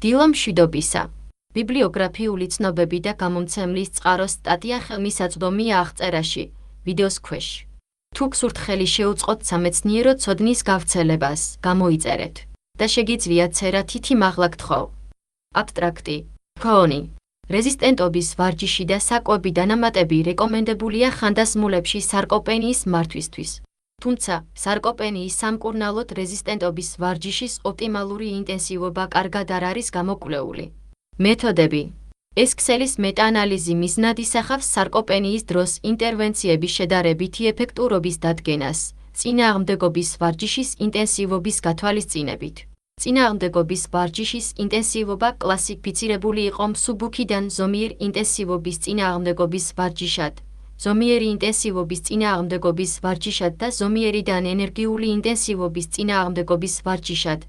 დილა მშვიდობისა. ბიბლიოგრაფიული ცნობები და გამომცემლის წყაროს სტატია ხელმისაწვდომია აღწერაში, ვიდეოს ქვეშ. თუ გსურთ ხელი შეუწყოთ სამეცნიერო ცოდნის გავრცელებას, გამოიწერეთ და შეგიძლიათ წერა თითი მაღლა გთხოვ. აბსტრაქტი, ქრონი, რეზისტენტობის ვარჯიში და საკვები დანამატები რეკომენდებულია ხანდასმულებში სარკოპენიის მართვისთვის. თუმცა, სარკოპენიის სამკურნალოდ რეზისტენტობის ვარჯიშის ოპტიმალური ინტენსივობა კარგად არ არის გამოკვლეული. მეთოდები. ეს ქსელის მეტაანალიზი მიზნად ისახავს სარკოპენიის დროს ინტერვენციების შედარებითი ეფექტურობის დადგენას, წინააღმდეგობის ვარჯიშის ინტენსივობის გათვალისწინებით. წინააღმდეგობის ვარჯიშის ინტენსივობა კლასიფიცირებული იყო მსუბუქიდან ზომიერ ინტენსივობის წინააღმდეგობის ვარჯიშად, ზომიერი ინტენსივობის წინააღმდეგობის ვარჯიშად და ზომიერიდან ენერგიული ინტენსივობის წინააღმდეგობის ვარჯიშად.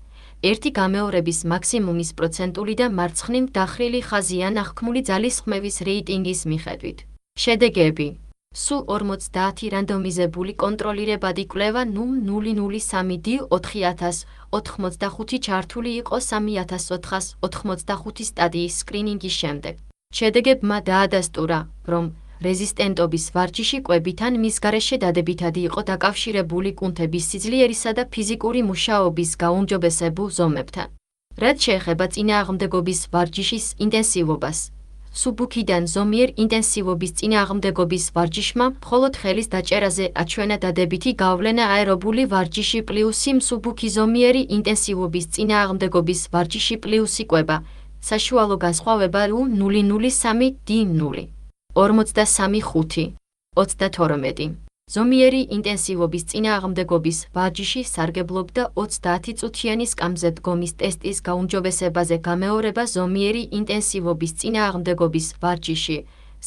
ერთი გამეორების მაქსიმუმის პროცენტული და მარცხნივ დახრილი ხაზი ან აღქმული ძალის ხმევის რეიტინგის მიხედვით. შედეგები. სულ 50 რანდომიზებული კონტროლირებადი კვლევა 0.003D4085 ჩართული იყო 3485 სტადიის სკრინინგის შემდეგ. შედეგებმა დაადასტურა, რომ რეზისტენტობის ვარჯიში კვებთან მის გარეშე დადებითად იყო დაკავშირებული კუნთების სიძლიერისა და ფიზიკური მუშაობის გაუმჯობესებულ ზომებთან. რაც შეეხება წინააღმდეგობის ვარჯიშის ინტენსივობას, მსუბუქიდან ზომიერ ინტენსივობის წინააღმდეგობის ვარჯიშმა მხოლოდ ხელის დაჭერაზე აჩვენა დადებითი გავლენა აერობული ვარჯიში პლუსი მსუბუქი ზომიერი ინტენსივობის წინააღმდეგობის ვარჯიში პლუსი კვება, საშუალო განსხვავება 0.03D0. 43.5, 32. ზომიერი ინტენსივობის წინააღმდეგობის ვარჯიში სარგებლობდა 30 წუთიანი სკამზე დგომის ტესტის გაუმჯობესებაზე გამეორება ზომიერი ინტენსივობის წინააღმდეგობის ვარჯიში,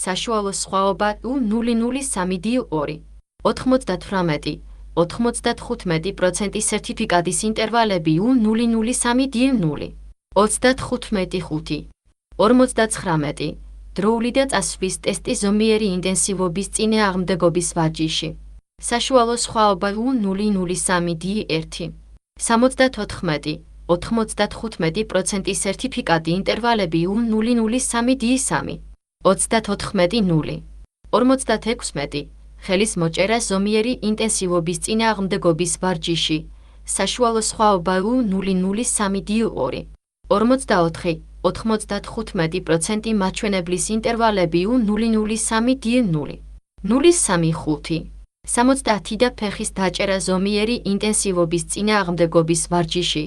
საშუალო სხვაობა 0.03D2. 98-95% სერტიფიკატის ინტერვალები 0.03D0. 35.5, 59. დროული და წასვლის ტესტი ზომიერი ინტენსივობის წინააღმდეგობის ვარჯიში. საშუალო სხვაობა 0.03D1. 74-95% სერტიფიკატი ინტერვალები 0.03D3. 34.0. 56. ხელის მოჭერა ზომიერი ინტენსივობის წინააღმდეგობის ვარჯიში. საშუალო სხვაობა 0.03D2. 44-95% მაჩვენებლის ინტერვალები 0.03D0. 0.35. 70 და ფეხის დაჭერა ზომიერი ინტენსივობის წინააღმდეგობის ვარჯიში,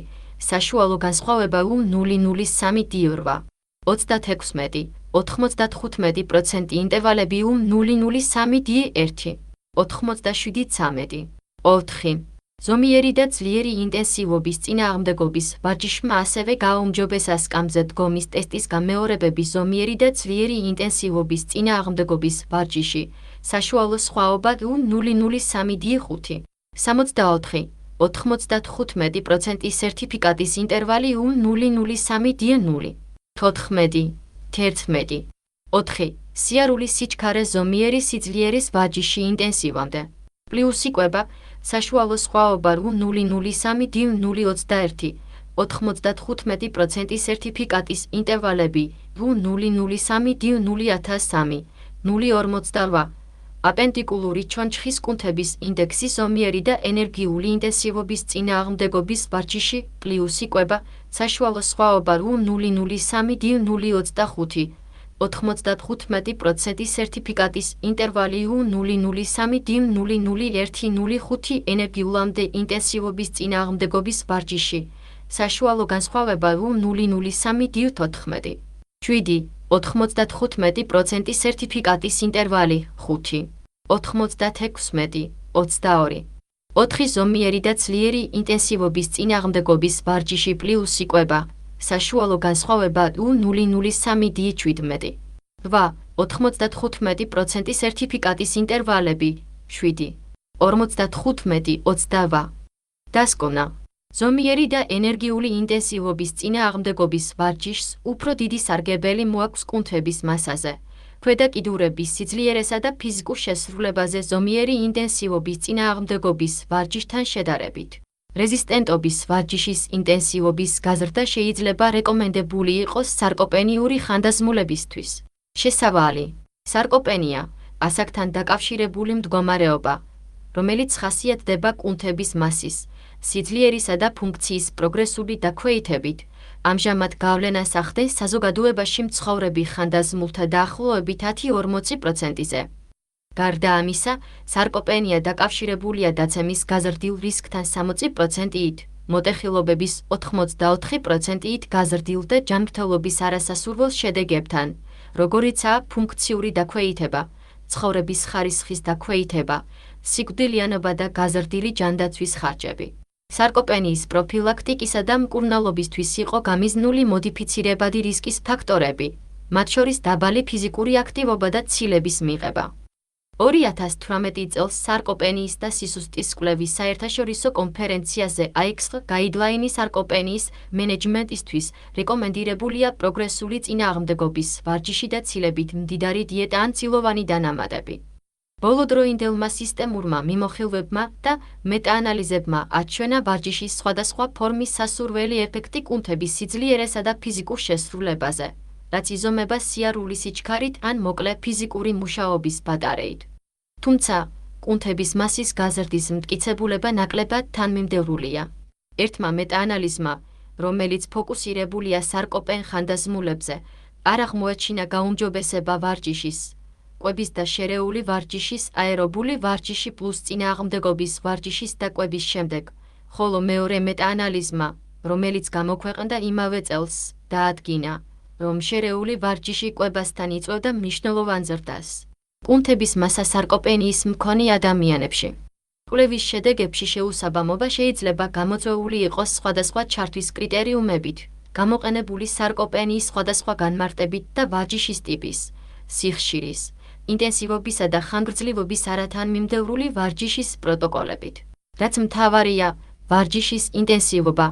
საშუალო განსხვავება 0.03D8. 36-95% ინტერვალები 0.03D1. 87-13. 4. ზომიერი და ძლიერი ინტენსივობის წინააღმდეგობის ვარჯიშმა ასევე გააუმჯობესა სკამზე დგომის ტესტის გამეორებები ზომიერი და ძლიერი ინტენსივობის წინააღმდეგობის ვარჯიში, საშუალო სხვაობა 0.03D5. 64-95% სერტიფიკატის ინტერვალი 0.03D0. 14. 11. 4. სიარულის სიჩქარე ზომიერი სიძლიერის ვარჯიში ინტენსივამდე. პლუსი კვება, საშუალო სხვაობა 0.03D0. 95% სერტიფიკატის ინტერვალები 0.03D0-1003. 0.48. აპენდიკულური ჩონჩხის კუნთების ინდექსი ზომიერი და ენერგიული ინტენსივობის წინააღმდეგობის ვარჯიში პლუსი კვება, საშუალო სხვაობა 0.03D0-25. 95% სერტიფიკატის ინტერვალი 0.03D0-105 ენერგიულამდე ინტენსივობის წინააღმდეგობის ვარჯიში, საშუალო განსხვავება 0.03D14. 7. 95% სერტიფიკატის ინტერვალი 5. 96, 22. 4 ზომიერი და ძლიერი ინტენსივობის წინააღმდეგობის ვარჯიში პლუსი კვება, საშუალო განსხვავება 0.03D17. 8. 95% სერტიფიკატის ინტერვალები 7. 55, 22. დასკვნა. ზომიერი და ენერგიული ინტენსივობის წინააღმდეგობის ვარჯიშს უფრო დიდი სარგებელი მოაქვს კუნთების მასაზე, ქვედა კიდურების სიძლიერესა და ფიზიკურ შესრულებაზე ზომიერი ინტენსივობის წინააღმდეგობის ვარჯიშთან შედარებით. რეზისტენტობის ვარჯიშის ინტენსივობის გაზრდა შეიძლება რეკომენდებული იყოს სარკოპენიური ხანდაზმულებისთვის. შესავალი. სარკოპენია ასაკთან დაკავშირებული მდგომარეობა, რომელიც ხასიათდება კუნთების მასის, სიძლიერისა და ფუნქციის პროგრესული დაქვეითებით. ამჟამად გავლენას ახდენს საზოგადოებაში მცხოვრები ხანდაზმულთა დაახლოებით 10-40%-ზე. გარდა ამისა, სარკოპენია დაკავშირებულია დაცემის გაზრდილ რისკთან 60%-ით, მოტეხილობების 84%-ით გაზრდილ და ჯანმრთელობის არასასურველ შედეგებთან, როგორიცაა ფუნქციური დაქვეითება, ცხოვრების ხარისხის დაქვეითება, სიკვდილიანობა და გაზრდილი ჯანდაცვის ხარჯები. სარკოპენიის პროფილაქტიკისა და მკურნალობისთვის იყო გამიზნული მოდიფიცირებადი რისკის ფაქტორები, მათ შორის დაბალი ფიზიკური აქტივობა და ცილების მიღება. 2018 წელს სარკოპენიის და სისუსტის კვლევის საერთაშორისო კონფერენციაზე AIXG გაიდლაინი სარკოპენიის მენეჯმენტისთვის რეკომენდირებულია პროგრესული წინააღმდეგობის ვარჯიში და ცილებით მდიდარი დიეტა ან ცილოვანი დანამატები. ბოლოდროინდელმა სისტემურმა მიმოხილვებმა და მეტაანალიზებმა აჩვენა ვარჯიშის სხვადასხვა ფორმის სასურველი ეფექტი კუნთების სიძლიერესა და ფიზიკურ შესრულებაზე, რაც იზომება სიარულის სიჩქარით ან მოკლე ფიზიკური მუშაობის ბატარეით. თუმცა, კუნთების მასის გაზრდის მტკიცებულება ნაკლებად თანმიმდევრულია. ერთმა მეტაანალიზმა, რომელიც ფოკუსირებულია სარკოპენ ხანდაზმულებზე, არ აღმოაჩინა გაუმჯობესება ვარჯიშის, კვების და შერეული ვარჯიშის აერობული ვარჯიში პლუს წინააღმდეგობის ვარჯიშის და კვების შემდეგ, ხოლო მეორე მეტაანალიზმა, რომელიც გამოქვეყნდა იმავე წელს, დაადგინა, რომ შერეული ვარჯიში კვებასთან იწვევდა მნიშვნელოვან ზრდას. კუნთების მასა სარკოპენიის მქონე ადამიანებში. კვლევის შედეგებში შეუსაბამობა შეიძლება გამოწვეული იყოს სხვადასხვა ჩართვის კრიტერიუმებით, გამოყენებული სარკოპენიის სხვადასხვა განმარტებით და ვარჯიშის ტიპის, სიხშირის, ინტენსივობისა და ხანგრძლივობის არათანმიმდევრული ვარჯიშის პროტოკოლებით. რაც მთავარია, ვარჯიშის ინტენსივობა,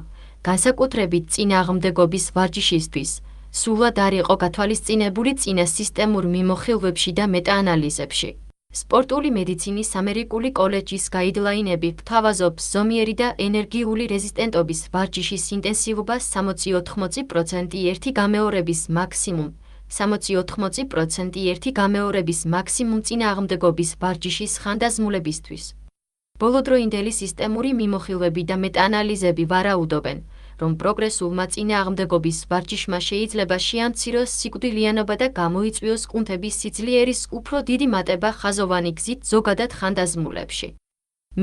განსაკუთრებით წინააღმდეგობის ვარჯიშისთვის, სულად არ იყო გათვალისწინებული წინა სისტემურ მიმოხილვებში და მეტაანალიზებში. სპორტული მედიცინის ამერიკული კოლეჯის გაიდლაინები გვთავაზობს ზომიერი და ენერგიული რეზისტენტობის ვარჯიშის ინტენსივობას 60-80% ერთი გამეორების მაქსიმუმ, 60-80% ერთი გამეორების მაქსიმუმ წინააღმდეგობის ვარჯიშის ხანდაზმულებისთვის. ბოლოდროინდელი სისტემური მიმოხილვები და მეტაანალიზები ვარაუდობენ, რომ პროგრესულმა წინააღმდეგობის ვარჯიშმა შეიძლება შეამციროს სიკვდილიანობა და გამოიწვიოს კუნთების სიძლიერის უფრო დიდი მატება ხაზოვანი გზით ზოგადად ხანდაზმულებში.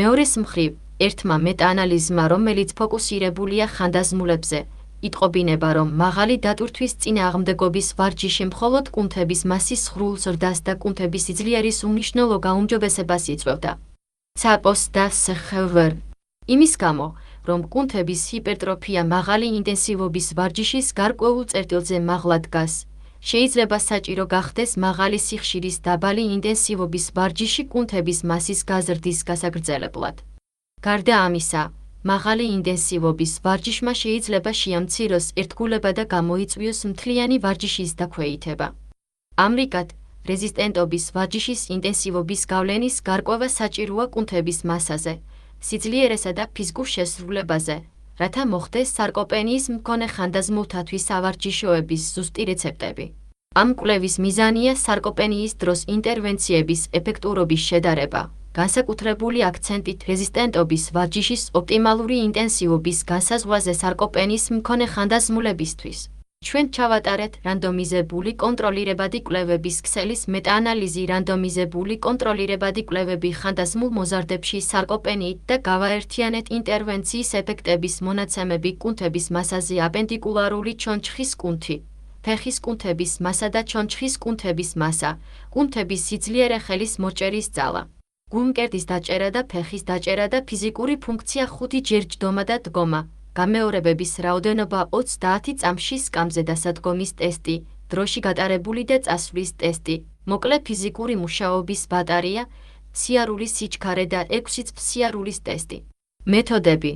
მეორეს მხრივ, ერთმა მეტაანალიზმა, რომელიც ფოკუსირებულია ხანდაზმულებზე, იტყობინება, რომ მაღალი დატვირთვის წინააღმდეგობის ვარჯიში მხოლოდ კუნთების მასის სრულ ზრდას და კუნთების სიძლიერის უმნიშვნელო გაუმჯობესებას იწვევდა. ცაპოს და სხევერ. იმის გამო, რომ კუნთების ჰიპერტროფია მაღალი ინტენსივობის ვარჯიშის გარკვეულ წერტილზე მაღლა დგას, შეიძლება საჭირო გახდეს მაღალი სიხშირის დაბალი ინტენსივობის ვარჯიში კუნთების მასის გაზრდის გასაგრძელებლად. გარდა ამისა, მაღალი ინტენსივობის ვარჯიშმა შეიძლება შეამციროს ერთგულება და გამოიწვიოს მთლიანი ვარჯიშის დაქვეითება. ამრიგად, რეზისტენტობის ვარჯიშის ინტენსივობის გავლენის გარკვევა საჭიროა კუნთების მასაზე, სიძლიერესა და ფიზიკურ შესრულებაზე, რათა მოხდეს სარკოპენიის მქონე ხანდაზმულთათვის სავარჯიშოების ზუსტი რეცეპტები. ამ კვლევის მიზანია სარკოპენიის დროს ინტერვენციების ეფექტურობის შედარება, განსაკუთრებული აქცენტით რეზისტენტობის ვარჯიშის ოპტიმალური ინტენსივობის განსაზღვაზე სარკოპენიის მქონე ხანდაზმულებისთვის. ჩვენ ჩავატარეთ რანდომიზებული კონტროლირებადი კვლევების ქსელის მეტაანალიზი რანდომიზებული კონტროლირებადი კვლევები ხანდაზმულ მოზარდებში სარკოპენიით და გავაერთიანეთ ინტერვენციის ეფექტების მონაცემები კუნთების მასაზე აპენდიკულარული ჩონჩხის კუნთი, ფეხის კუნთების მასა და ჩონჩხის კუნთების მასა, კუნთების სიძლიერე ხელის მოჭერის ძალა, გულმკერდის დაჭერა და ფეხის დაჭერა და ფიზიკური ფუნქცია 5 ჯერ ჯდომა და დგომა. გამეორებების რაოდენობა 30 წამში სკამზე დასადგომის ტესტი, დროში გატარებული და წასვლის ტესტი, მოკლე ფიზიკური მუშაობის ბატარეა, სიარულის სიჩქარე და 6 წლის სიარულის ტესტი. მეთოდები.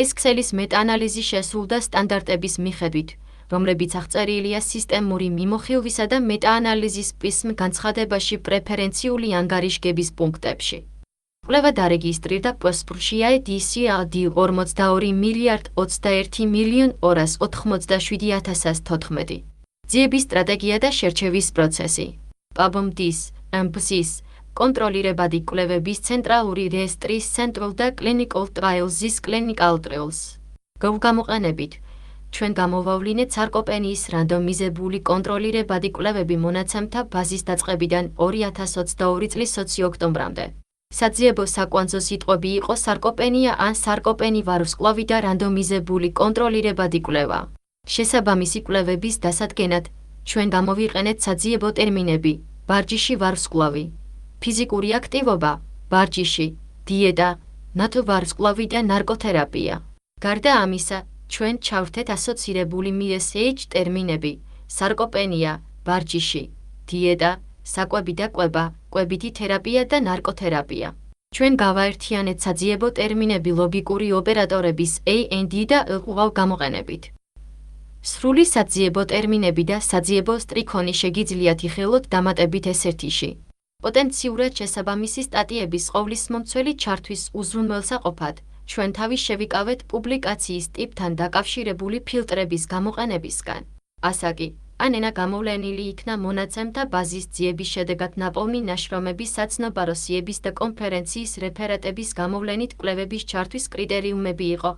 ეს ქსელის მეტაანალიზი შესრულდა სტანდარტების მიხედვით, რომლებიც აღწერილია სისტემური მიმოხილვისა და მეტაანალიზის პისმ განცხადებაში პრეფერენციული ანგარიშგების პუნქტებში. კვლევა დარეგისტრირდა პოსპრუშია DC-დი 42 მილიარდ 21 მილიონ 287,014. ძიების სტრატეგია და შერჩევის პროცესი. PABOMD-ის, MPS-ის, კონტროლირებადი კვლევების ცენტრალური რეესტრის Central და Clinical Trials-ის Clinical Trials. გამოყენებით, ჩვენ გამოვავლინეთ სარკოპენიის რანდომიზებული კონტროლირებადი კვლევები მონაცემთა ბაზის დაწყებიდან 2022 წლის 20 ოქტომბრამდე. საძიებო საკვანძო სიტყვები იყო სარკოპენია ან სარკოპენი ვარსკვლავი და რანდომიზებული კონტროლირებადი კვლევა. შესაბამისი კვლევების დასადგენად, ჩვენ გამოვიყენეთ საძიებო ტერმინები: ვარჯიში ვარსკვლავი, ფიზიკური აქტივობა, ვარჯიში, დიეტა, ნატო ვარსკვლავი და ნარკოთერაპია. გარდა ამისა, ჩვენ ჩავრთეთ ასოცირებული MSH ტერმინები: სარკოპენია, ვარჯიში, დიეტა, საკვები და კვება, კვებითი თერაპია და ნარკოთერაპია. ჩვენ გავაერთიანეთ საძიებო ტერმინები ლოგიკური ოპერატორების AND და LQV გამოყენებით. სრული საძიებო ტერმინები და საძიებო სტრიქონი შეგიძლიათ იხილოთ დამატებით S1-ში. პოტენციურად შესაბამისი სტატიების ყოვლისმომცველი ჩართვის უზრუნველსაყოფად, ჩვენ თავის შევიკავეთ პუბლიკაციის ტიპთან დაკავშირებული ფილტრების გამოყენებისგან. ასაკი, ან ენა გამოვლენილი იქნა მონაცემთა ბაზის ძიების შედეგად ნაპოვნი ნაშრომების საცნობარო სიების და კონფერენციის რეფერატების გამოვლენით კვლევების ჩართვის კრიტერიუმები იყო: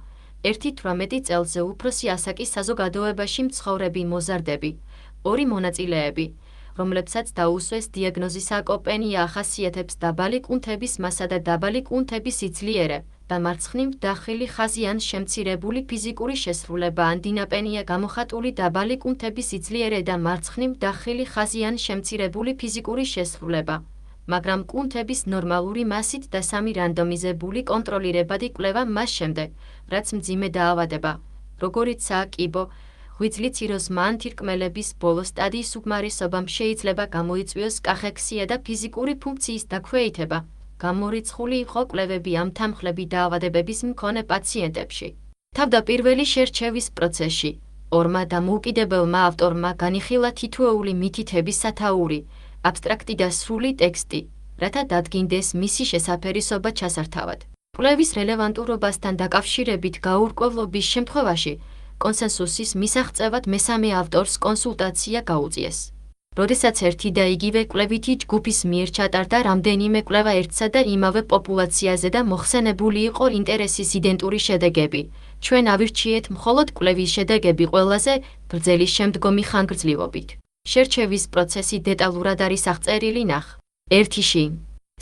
1-18 წელზე უფროსი ასაკის საზოგადოებაში მცხოვრები მოზარდები, 2 მონაწილეები, რომლებსაც დაუსვეს დიაგნოზი სარკოპენია ახასიათებს დაბალი კუნთების მასა და დაბალი კუნთების სიძლიერე და მარცხნივ დახილი ხაზი ან შემცირებული ფიზიკური შესრულება ან დინაპენია გამოხატული დაბალი კუნთების სიძლიერე და მარცხნივ დახილი ხაზი ან შემცირებული ფიზიკური შესრულება, მაგრამ კუნთების ნორმალური მასით და 3 რანდომიზებული კონტროლირებადი კვლევა მას შემდეგ, რაც მძიმე დაავადება, როგორიცაა კიბო, ღვიძლი ციროზმა ან თირკმელების ბოლო სტადიის უკმარისობამ შეიძლება გამოიწვიოს კახექსია და ფიზიკური ფუნქციის დაქვეითება. გამორიცხული იყო კვლევები ამ თანმხლები დაავადებების მქონე პაციენტებში. თავდაპირველი შერჩევის პროცესში, ორმა დამოუკიდებელმა ავტორმა განიხილა თითოეული მითითების სათაური, აბსტრაქტი და სრული ტექსტი, რათა დადგინდეს მისი შესაფერისობა ჩასართავად. კვლევის რელევანტურობასთან დაკავშირებით გაურკვევლობის შემთხვევაში, კონსენსუსის მისაღწევად მესამე ავტორს კონსულტაცია გაუწიეს. როდესაც ერთი და იგივე კვლევითი ჯგუფის მიერ ჩატარდა რამდენიმე კვლევა ერთსა და იმავე პოპულაციაზე და მოხსენებული იყო ინტერესის იდენტური შედეგები, ჩვენ ავირჩიეთ მხოლოდ კვლევის შედეგები ყველაზე გრძელი შემდგომი ხანგრძლივობით. შერჩევის პროცესი დეტალურად არის აღწერილი ნახ. 1-ში.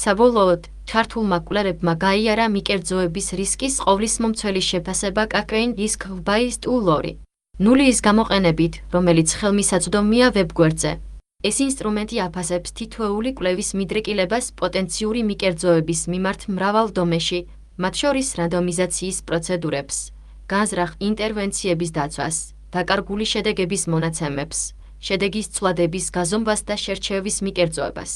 საბოლოოდ, ჩართულმა კვლევებმა გაიარა მიკერძოების რისკის ყოვლისმომცველი შეფასება კაკეინ რისკ based 2 0-ის გამოყენებით, რომელიც ხელმისაწვდომია ვებგვერდზე. ეს ინსტრუმენტი აფასებს თითოეული კვლევის მიდრეკილებას პოტენციური მიკერძოების მიმართ მრავალ დომეში, მათ შორის რანდომიზაციის პროცედურებს, განზრახ ინტერვენციების დაცვას, დაკარგული შედეგების მონაცემებს, შედეგის ცვლადების გაზომვას და შერჩევის მიკერძოებას.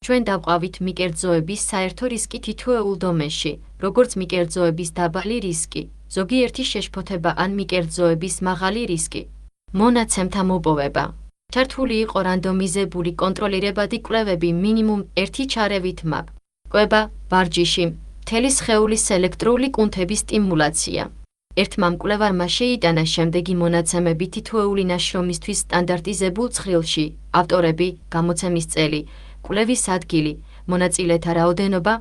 ჩვენ დავყავით მიკერძოების საერთო რისკი თითოეულ დომენში, როგორც მიკერძოების დაბალი რისკი, ზოგიერთი შეშფოთება ან მიკერძოების მაღალი რისკი. მონაცემთა მოპოვება. ჩართული იყო რანდომიზებული კონტროლირებადი კვლევები მინიმუმ 1 ჩარევით მაგ. კვება, ვარჯიში, მთელი სხეულის ელექტრული კუნთების სტიმულაცია. ერთმა მკვლევარმა შეიტანა შემდეგი მონაცემები თითოეული ნაშრომისთვის სტანდარტიზებულ ცხრილში: ავტორები, გამოცემის წელი, კვლევის ადგილი, მონაწილეთა რაოდენობა,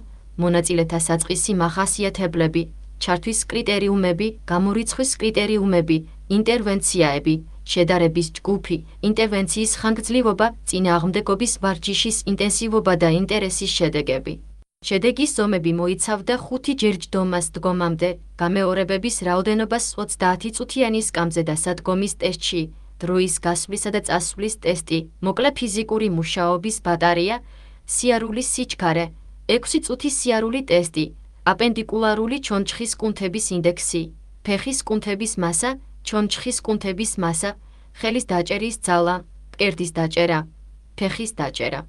მონაწილეთა საწყისი მახასიათებლები, ჩართვის კრიტერიუმები, გამორიცხვის კრიტერიუმები, ინტერვენციაები, შედარების ჯგუფი, ინტერვენციის ხანგრძლივობა, წინააღმდეგობის ვარჯიშის ინტენსივობა და ინტერესის შედეგები. შედეგის ზომები მოიცავდა 5 ჯერჯდომას დგომამდე, გამეორებების რაოდენობას 30 წუთიანი სკამზე და სადგომის ტესტში, დროის გასვლისა და წასვლის ტესტი, მოკლე ფიზიკური მუშაობის ბატარეა, სიარულის სიჩქარე, 6 წუთის სიარული ტესტი, აპენდიკულარული ჩონჩხის კუნთების ინდექსი, ფეხის კუნთების მასა, ჩონჩხის კუნთების მასა, ხელის დაჭერის ძალა, მკერდის დაჭერა, ფეხის დაჭერა.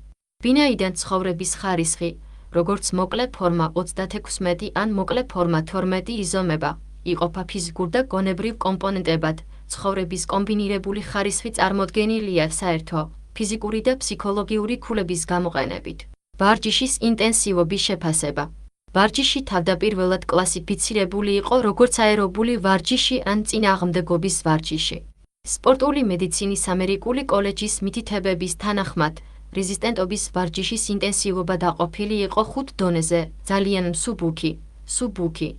ვინაიდან ცხოვრების ხარისხი, როგორც მოკლე ფორმა 36 ან მოკლე ფორმა 12 იზომება, იყოფა ფიზიკურ და გონებრივ კომპონენტებად, ცხოვრების კომბინირებული ხარისხი წარმოდგენილია საერთო, ფიზიკური და ფსიქოლოგიური ქულების გამოყენებით. ვარჯიშის ინტენსივობის შეფასება. ვარჯიში თავდაპირველად კლასიფიცირებული იყო როგორც აერობული ვარჯიში ან წინააღმდეგობის ვარჯიში. სპორტული მედიცინის ამერიკული კოლეჯის მითითებების თანახმად, რეზისტენტობის ვარჯიშის ინტენსივობა დაყოფილი იყო 5 დონეზე: ძალიან მსუბუქი,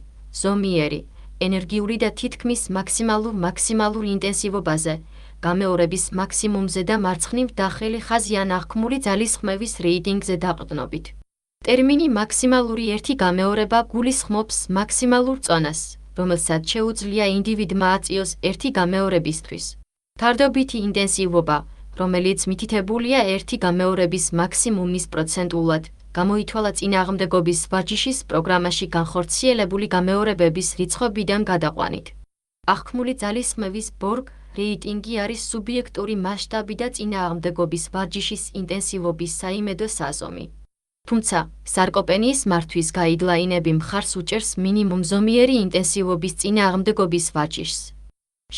ზომიერი, ენერგიული და თითქმის მაქსიმალურ ინტენსივობაზე, გამეორების მაქსიმუმზე და მარცხნივ დახელი ხაზი ან აღქმული ძალისხმევის რეიტინგზე დაყრდნობით. ტერმინი მაქსიმალური ერთი გამეორება გულისხმობს მაქსიმალურ წონას, რომელსაც შეუძლია ინდივიდმა აწიოს ერთი გამეორებისთვის. ფარდობითი ინტენსივობა, რომელიც მითითებულია ერთი გამეორების მაქსიმუმის პროცენტულად, გამოითვალა წინააღმდეგობის ვარჯიშის პროგრამაში განხორციელებული გამეორებების რიცხვებიდან გადაყვანით. აღქმული ძალისხმევის ბორგ რეიტინგი არის სუბიექტური მასშტაბი და წინააღმდეგობის ვარჯიშის ინტენსივობის საიმედო საზომი. თუმცა, სარკოპენიის მართვის გაიდლაინები მხარს უჭერს მინიმუმ ზომიერი ინტენსივობის წინააღმდეგობის ვარჯიშს.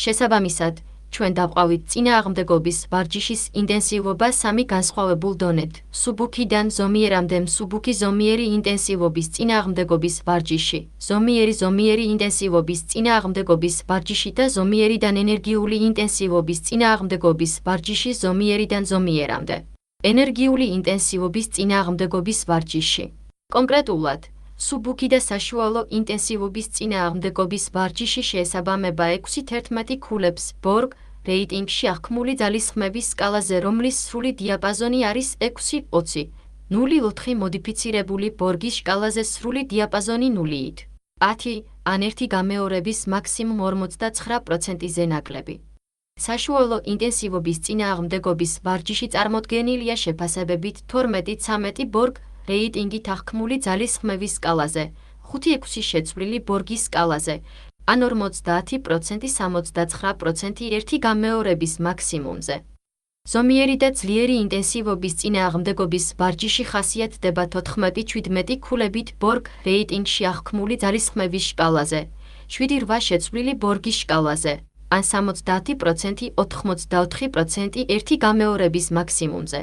შესაბამისად, ჩვენ დავყავით წინააღმდეგობის ვარჯიშის ინტენსივობა 3 განსხვავებულ დონედ: მსუბუქიდან ზომიერამდე მსუბუქი ზომიერი ინტენსივობის წინააღმდეგობის ვარჯიში, ზომიერი ინტენსივობის წინააღმდეგობის ვარჯიში და ზომიერიდან ენერგიული ინტენსივობის წინააღმდეგობის ვარჯიში ზომიერიდან ზომიერამდე. ენერგიული ინტენსივობის წინააღმდეგობის ვარჯიში. კონკრეტულად, მსუბუქი და საშუალო ინტენსივობის წინააღმდეგობის ვარჯიში შეესაბამება 6-11 ქულებს ბორგ რეიტინგში აღქმული ძალისხმევის სკალაზე, რომლის სრული დიაპაზონი არის 6-20, 0-4 მოდიფიცირებული ბორგის სკალაზე სრული დიაპაზონი 0-ით 10 ან ერთი გამეორების მაქსიმუმ 49%-ზე ნაკლები. საშუალო ინტენსივობის წინააღმდეგობის ვარჯიში წარმოდგენილია შეფასებებით 12-13 ბორგ რეიტინგით აღქმული ძალისხმევის სკალაზე, 5-6 შეცვლილი ბორგის სკალაზე, ან 50-69% ერთი გამეორების მაქსიმუმზე. ზომიერი და ძლიერი ინტენსივობის წინააღმდეგობის ვარჯიში ხასიათდება 14-17 ქულებით ბორგ რეიტინგში აღქმული ძალისხმევის სკალაზე, 7-8 შეცვლილი ბორგის სკალაზე, ან 70-80-84% ერთი გამეორების მაქსიმუმზე.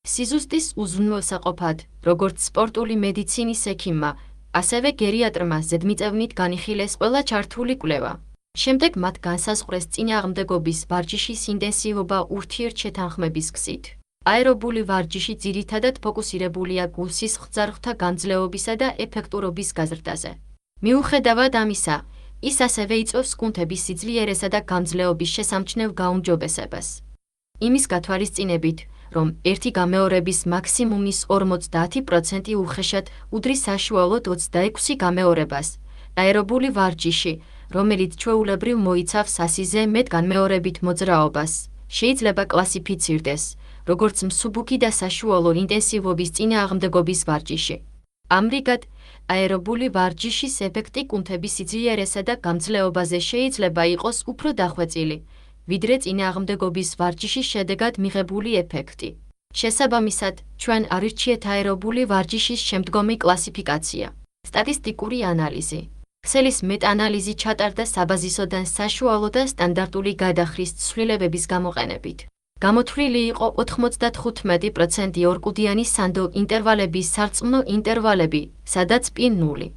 სიზუსტის უზრუნველსაყოფად, როგორც სპორტული მედიცინის ექიმმა, ასევე გერიატრმა ზედმიწევნით განიხილეს ყველა ჩართული კვლევა. შემდეგ მათ განსაზღვრეს წინააღმდეგობის ვარჯიშის ინტენსივობა ურთიერთშეთანხმების გზით. აერობული ვარჯიში ძირითადად ფოკუსირებულია გულსისხლძარღვთა გამძლეობისა და ეფექტურობის გაზრდაზე. მიუხედავად ამისა, ის ასევე იწვევს კუნთების სიძლიერესა და გამძლეობის შესამჩნევ გაუმჯობესებას. იმის გათვალისწინებით, რომ ერთი გამეორების მაქსიმუმის 50% უხეშად უდრის საშუალოდ 26 გამეორებას, აერობული ვარჯიში, რომელიც ჩვეულებრივ მოიცავს 100-ზე მეტ განმეორებით მოძრაობას, შეიძლება კლასიფიცირდეს, როგორც მსუბუქი და საშუალო ინტენსივობის წინააღმდეგობის ვარჯიში. ამრიგად, აერობული ვარჯიშის ეფექტი კუნთების სიძლიერესა და გამძლეობაზე შეიძლება იყოს უფრო დახვეწილი, ვიდრე წინააღმდეგობის ვარჯიშის შედეგად მიღებული ეფექტი. შესაბამისად, ჩვენ არირჩიეთ აერობული ვარჯიშის შემდგომი კლასიფიკაცია. სტატისტიკური ანალიზი. ქსელის მეტ-ანალიზი ჩატარდა საბაზისოდან საშუალო და სტანდარტული გადახრის ცვლილებების გამოყენებით. გამოთვლილი იყო 95% ორკუდიანი სანდო ინტერვალების სარწმუნო ინტერვალები, სადაც π0,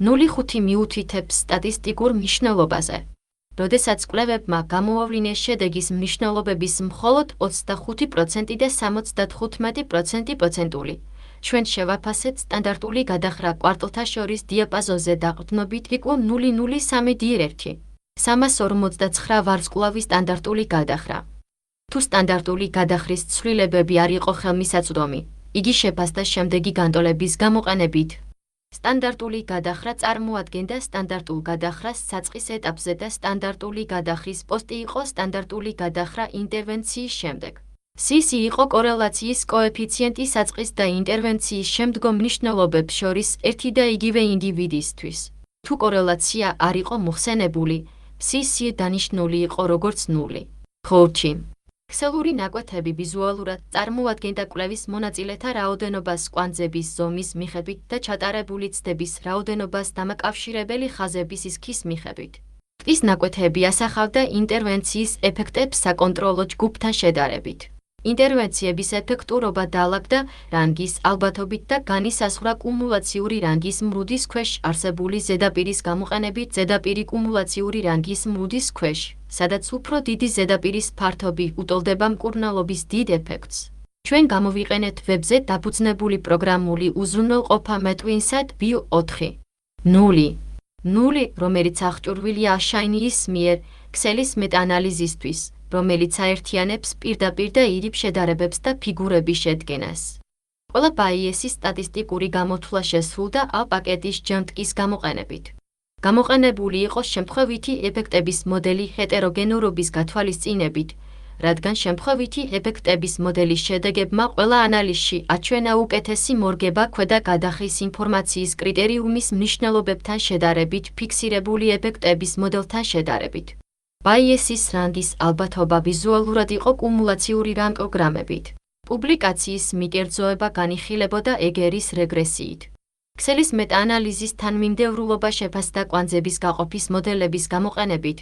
0.5 მიუთითებს სტატისტიკურ მნიშვნელობაზე. როდესაც კვლევებმა გამოავლინეს შედეგის მნიშვნელობების მხოლოდ 25% და 75% პროცენტული, ჩვენ შევაფასეთ სტანდარტული გადახრა კვარტალთა შორის დიაპაზონზე დაყრდნობით იყო 0.03-1, 349 ვარსკვლავი სტანდარტული გადახრა. თუ სტანდარტული გადახრის ცვლილებები არ იყო ხელმისაწვდომი, იგი შეფასდა შემდეგი განტოლების გამოყენებით. სტანდარტული გადახრა წარმოადგენდა სტანდარტულ გადახრას საწყის ეტაპზე და სტანდარტული გადახრის პოსტი იყო სტანდარტული გადახრა ინტერვენციის შემდეგ. CC იყო კორელაციის კოეფიციენტი საწყის და ინტერვენციის შემდგომ მნიშვნელობებს შორის ერთი და იგივე ინდივიდისთვის. თუ კორელაცია არ იყო მოხსენებული, CC დანიშნული იყო როგორც 0. ხორჩი. ქსელური ნაკვეთები ვიზუალურად წარმოადგენდა კვლევის მონაწილეთა რაოდენობას კვანძების ზომის მიხედვით და ჩატარებული ცდების რაოდენობას დამაკავშირებელი ხაზების ისქის მიხედვით. ტყის ნაკვეთები ასახავდა ინტერვენციის ეფექტებს საკონტროლო ჯგუფთან შედარებით. ინტერვენციების ეფექტურობა დაალაგდა რანგის ალბათობით და განისაზღვრა კუმულაციური რანგის მრუდის ქვეშ არსებული ზედაპირის გამოყენებით ზედაპირი კუმულაციური რანგის მრუდის ქვეშ, სადაც უფრო დიდი ზედაპირის ფართობი უტოლდება მკურნალობის დიდ ეფექტს. ჩვენ გამოვიყენეთ ვებზე დაფუძნებული პროგრამული უზრუნველყოფა მეტვინსად BIO4.0, რომელიც აღჭურვილია შაინიის მიერ ქსელის მეტაანალიზისთვის, რომელიც აერთიანებს პირდაპირ და ირიბ შედარებებს და ფიგურების შედგენას. ყველა ბაიესის სტატისტიკური გამოთვლა შესრულდა A პაკეტის ჯანტკის გამოყენებით. გამოყენებული იყო შემთხვევითი ეფექტების მოდელი ჰეტეროგენურობის გათვალისწინებით, რადგან შემთხვევითი ეფექტების მოდელის შედეგებმა ყველა ანალიზში აჩვენა უკეთესი მორგება ქვედა გადახრის ინფორმაციის კრიტერიუმის მნიშვნელობებთან შედარებით ფიქსირებული ეფექტების მოდელთან შედარებით. ბაიესის რანგის ალბათობა ვიზუალურად იყო კუმულაციური რანგოგრამებით. პუბლიკაციის მიკერძოება განიხილებოდა ეგერის რეგრესიით. ქსელის მეტაანალიზის თანმიმდევრულობა შეფასდა კვანძების გაყოფის მოდელების გამოყენებით,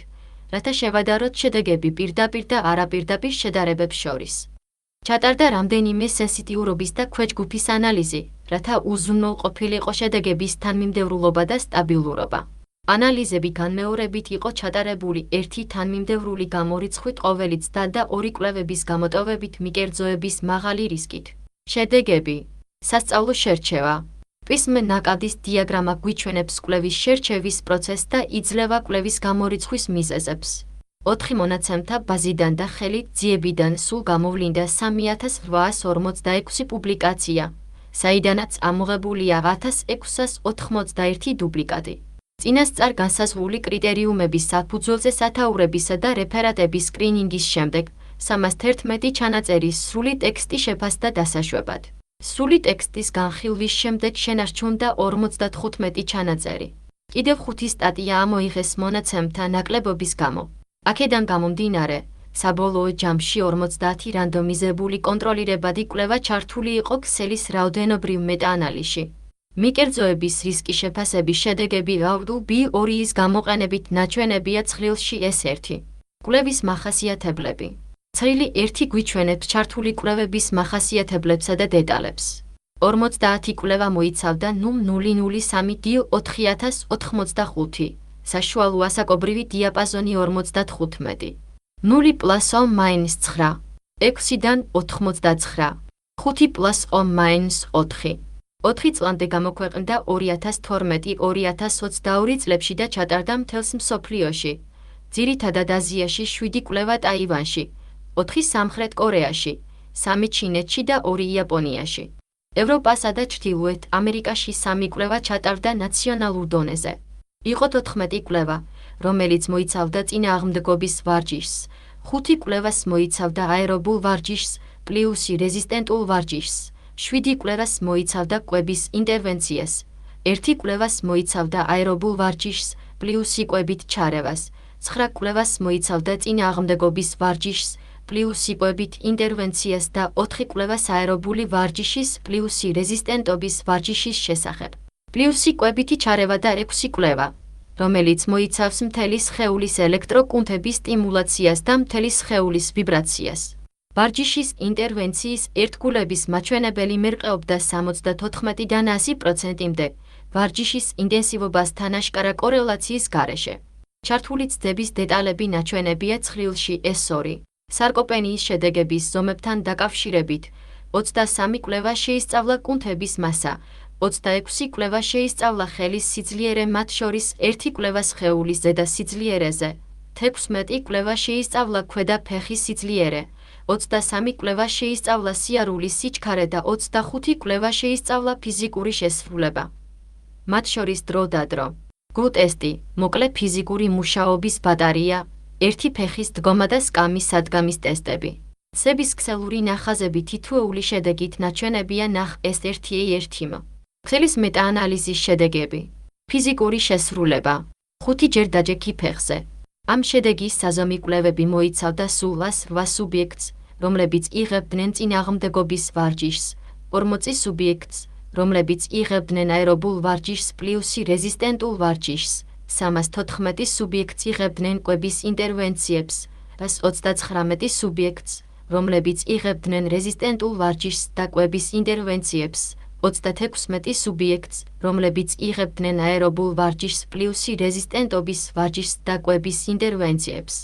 რათა შევადაროთ შედეგები პირდაპირ და არაპირდაპირ შედარებებს შორის. ჩატარდა რამდენიმე სენსიტიურობის და ქვეჯგუფის ანალიზი, რათა უზრუნველყოფილიყო შედეგების თანმიმდევრულობა და სტაბილურობა. ანალიზები განმეორებით იყო ჩატარებული ერთი თანმიმდევრული გამორიცხვით ყოველი ცდა და ორი კვლევების გამოტოვებით მიკერძოების მაღალი რისკით. შედეგები: სასწავლო შერჩევა. პისმ ნაკადის დიაგრამა გვიჩვენებს კვლევის შერჩევის პროცესს და იძლევა კვლევის გამორიცხვის მიზეზებს. 4 მონაცემთა ბაზიდან და ხელით ძიებიდან სულ გამოვლინდა 3846 პუბლიკაცია, საიდანაც ამოღებულია 1691 დუპლიკატი. წინასწარ განსაზღვრული კრიტერიუმების საფუძველზე სათაურებისა და რეფერატების სკრინინგის შემდეგ 311 ჩანაწერის სრული ტექსტი შეფასდა დასაშვებად. სრული ტექსტის განხილვის შემდეგ შენარჩუნდა 55 ჩანაწერი. კიდევ 5 სტატია ამოიღეს მონაცემთა ნაკლებობის გამო. აქედან გამომდინარე, საბოლოო ჯამში 50 რანდომიზებული კონტროლირებადი კვლევა ჩართული იყო ქსელის რაოდენობრივ მეტაანალიზში. მიკერძოების რისკის შეფასების შედეგები BIO2-ის გამოყენებით ნაჩვენებია ცხრილში S1. კვლევის მახასიათებლები. ცხრილი 1 გვიჩვენებს ჩართული კვლევების მახასიათებლებსა და დეტალებს. 50 კვლევა მოიცავდა 0.03 4085, საშუალო ასაკობრივი დიაპაზონი 55, 0+9, 6-დან 99, 5+4. 4 წლამდე გამოქვეყნდა 2012-2022 წლებში და ჩატარდა მთელს მსოფლიოში. ძირითადად აზიაში 7 კვლევა ტაივანში, 4 სამხრეთ კორეაში, 3 ჩინეთში და 2 იაპონიაში. ევროპასა და ჩრდილოეთ ამერიკაში 3 კვლევა ჩატარდა ნაციონალურ დონეზე. იყო 14 კვლევა, რომელიც მოიცავდა წინააღმდეგობის ვარჯიშს, 5 კვლევას მოიცავდა აერობულ ვარჯიშს პლუსი რეზისტენტულ ვარჯიშს, 7 კვლევას მოიცავდა კვების ინტერვენციას, 1 კვლევას მოიცავდა აერობულ ვარჯიშს პლუსი კვებით ჩარევას, 9 კვლევას მოიცავდა წინააღმდეგობის ვარჯიშს პლუსი კვებით ინტერვენციას და 4 კვლევას აერობული ვარჯიშის პლუსი რეზისტენტობის ვარჯიშის შესახებ. პლუსი კვებითი ჩარევა და 6 კვლევა, რომელიც მოიცავს მთელი სხეულის ელექტროკუნთების სტიმულაციას და მთელი სხეულის ვიბრაციას. ვარჯიშის ინტერვენციის ერთგულების მაჩვენებელი მერყეობდა 74-დან 100%-მდე ვარჯიშის ინტენსივობასთან აშკარა კორელაციის გარეშე. ჩართული ცდების დეტალები ნაჩვენებია ცხრილში S2. სარკოპენიის შედეგების ზომებთან დაკავშირებით 23 კვლევა შეისწავლა კუნთების მასა, 26 კვლევა შეისწავლა ხელის სიძლიერე, მათ შორის 1 კვლევა სხეულის ზედა სიძლიერეზე, 16 კვლევა შეისწავლა ქვედა ფეხის სიძლიერე, 23 კვლევა შეისწავლა სიარულის სიჩქარე და 25 კვლევა შეისწავლა ფიზიკური შესრულება. მათ შორის დრო და დრო. გუ ტესტი, მოკლე ფიზიკური მუშაობის ბატარია, 1 ფეხის დგომა და სკამის სადგამის ტესტები. ცების ქსელური ნახაზები თითოეული შედეგით ნაჩვენებია ნახ S1A1. ქსელის მეტაანალიზის შედეგები. ფიზიკური შესრულება. 5 ჯერ დაჯექი ფეხზე. ამ შედეგის საზომი კვლევები მოიცავდა სულ 8 სუბიექტს, რომლებიც იღებდნენ წინააღმდეგობის ვარჯიშს, 40 სუბიექტს, რომლებიც იღებდნენ აერობულ ვარჯიშს პლუსი რეზისტენტულ ვარჯიშს, 314 სუბიექტს იღებდნენ კვების ინტერვენციებს, 29 სუბიექტს, რომლებიც იღებდნენ რეზისტენტულ ვარჯიშს და კვების ინტერვენციებს, 36 სუბიექტს, რომლებიც იღებდნენ აერობულ ვარჯიშს პლუსი რეზისტენტობის ვარჯიშს და კვების ინტერვენციებს.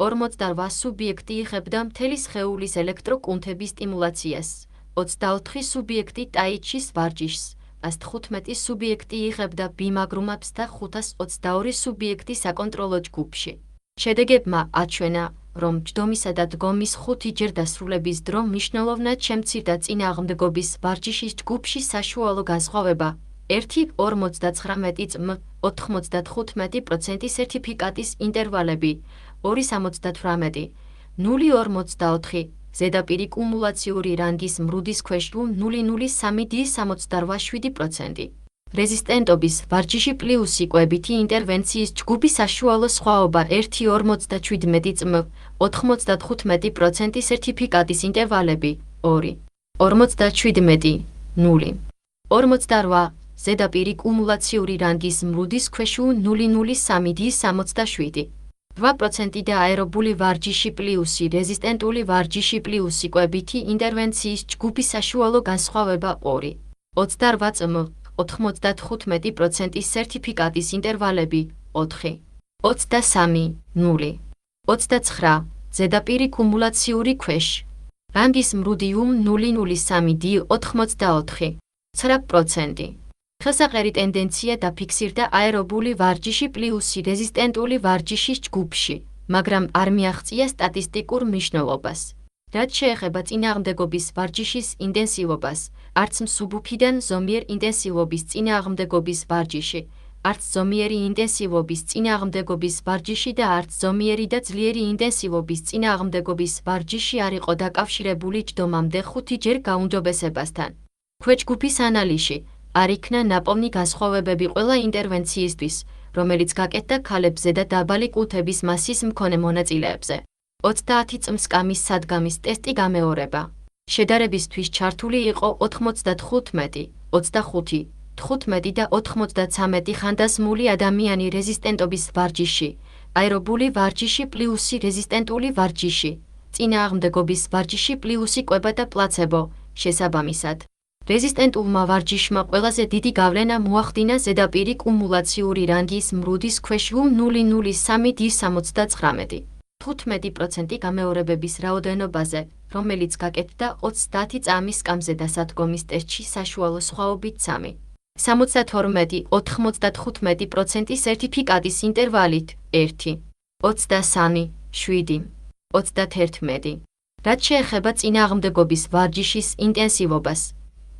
48 სუბიექტი იღებდა მთელი სხეულის ელექტროკუნთების სტიმულაციას, 24 სუბიექტი ტაიჩის ვარჯიშს, 115 სუბიექტი იღებდა ბიმაგრუმაბს და 522 სუბიექტი საკონტროლო ჯგუფში. შედეგებმა აჩვენა, რომ ჯდომისა და დგომის 5 ჯერ დასრულების დრო მნიშვნელოვნად შემცირდა წინააღმდეგობის ვარჯიშის ჯგუფში საშუალო განსხვავება 1,59 წმ 95% სერტიფიკატის ინტერვალები 2,78, 0,44, ზედაპირი კუმულაციური რანგის მრუდის ქვეშ 0,03D68%. რეზისტენტობის ვარჯიში პლუსი კვებითი ინტერვენციის ჯგუფი საშუალო სხვაობა 1,57 წმ 95% სერტიფიკატის ინტერვალები 2,47, 0,48, ზედაპირი კუმულაციური რანგის მრუდის ქვეშ 0,03D67. 8% და აერობული ვარჯიში პლუსი რეზისტენტული ვარჯიში პლუსი კვებითი ინტერვენციის ჯგუფი საშუალო განსხვავება 2,28 წმ 95% სერტიფიკატის ინტერვალები 4,23, 0,29, ზედაპირი კუმულაციური ქვეშ რანგის მრუდი 0,03D84, 9%. ხელსაყრელი ტენდენცია დაფიქსირდა აერობული ვარჯიში პლუსი რეზისტენტული ვარჯიშის ჯგუფში, მაგრამ არ მიაღწია სტატისტიკურ მნიშვნელობას. რაც შეეხება წინააღმდეგობის ვარჯიშის ინტენსივობას, არც მსუბუქიდან ზომიერ ინტენსივობის წინააღმდეგობის ვარჯიში, არც ზომიერი ინტენსივობის წინააღმდეგობის ვარჯიში და არც ზომიერი და ძლიერი ინტენსივობის წინააღმდეგობის ვარჯიში არ იყო დაკავშირებული ჯდომამდე 5 ჯერ გაუმჯობესებასთან. ქვეჯგუფის ანალიზში არ იქნა ნაპოვნი განსხვავებები ყველა ინტერვენციისთვის, რომელიც გაკეთდა ქალებზე და დაბალი კუნთების მასის მქონე მონაწილეებზე. 30 წმს კამის სადგამის ტესტი გამეორება. შედარებისთვის ჩართული იყო 95, 25, 15 და 93 ხანდაზმული ადამიანი რეზისტენტობის ვარჯიში, აერობული ვარჯიში პლუსი რეზისტენტული ვარჯიში, წინააღმდეგობის ვარჯიში პლუსი კვება და პლაცებო, შესაბამისად. რეზისტენტულმა ვარჯიშმა ყველაზე დიდი გავლენა მოახდინა ზედაპირი კუმულაციური რანგის მრუდის ქვეშ 0,03D79, 15% გამეორებების რაოდენობაზე, რომელიც გაკეთდა 30 წამის კამზე დასადგომის ტესტში საშუალო სხვაობით 3, 72-95% სერტიფიკატის ინტერვალით 1, 23, 7, 31. რაც შეეხება წინააღმდეგობის ვარჯიშის ინტენსივობას,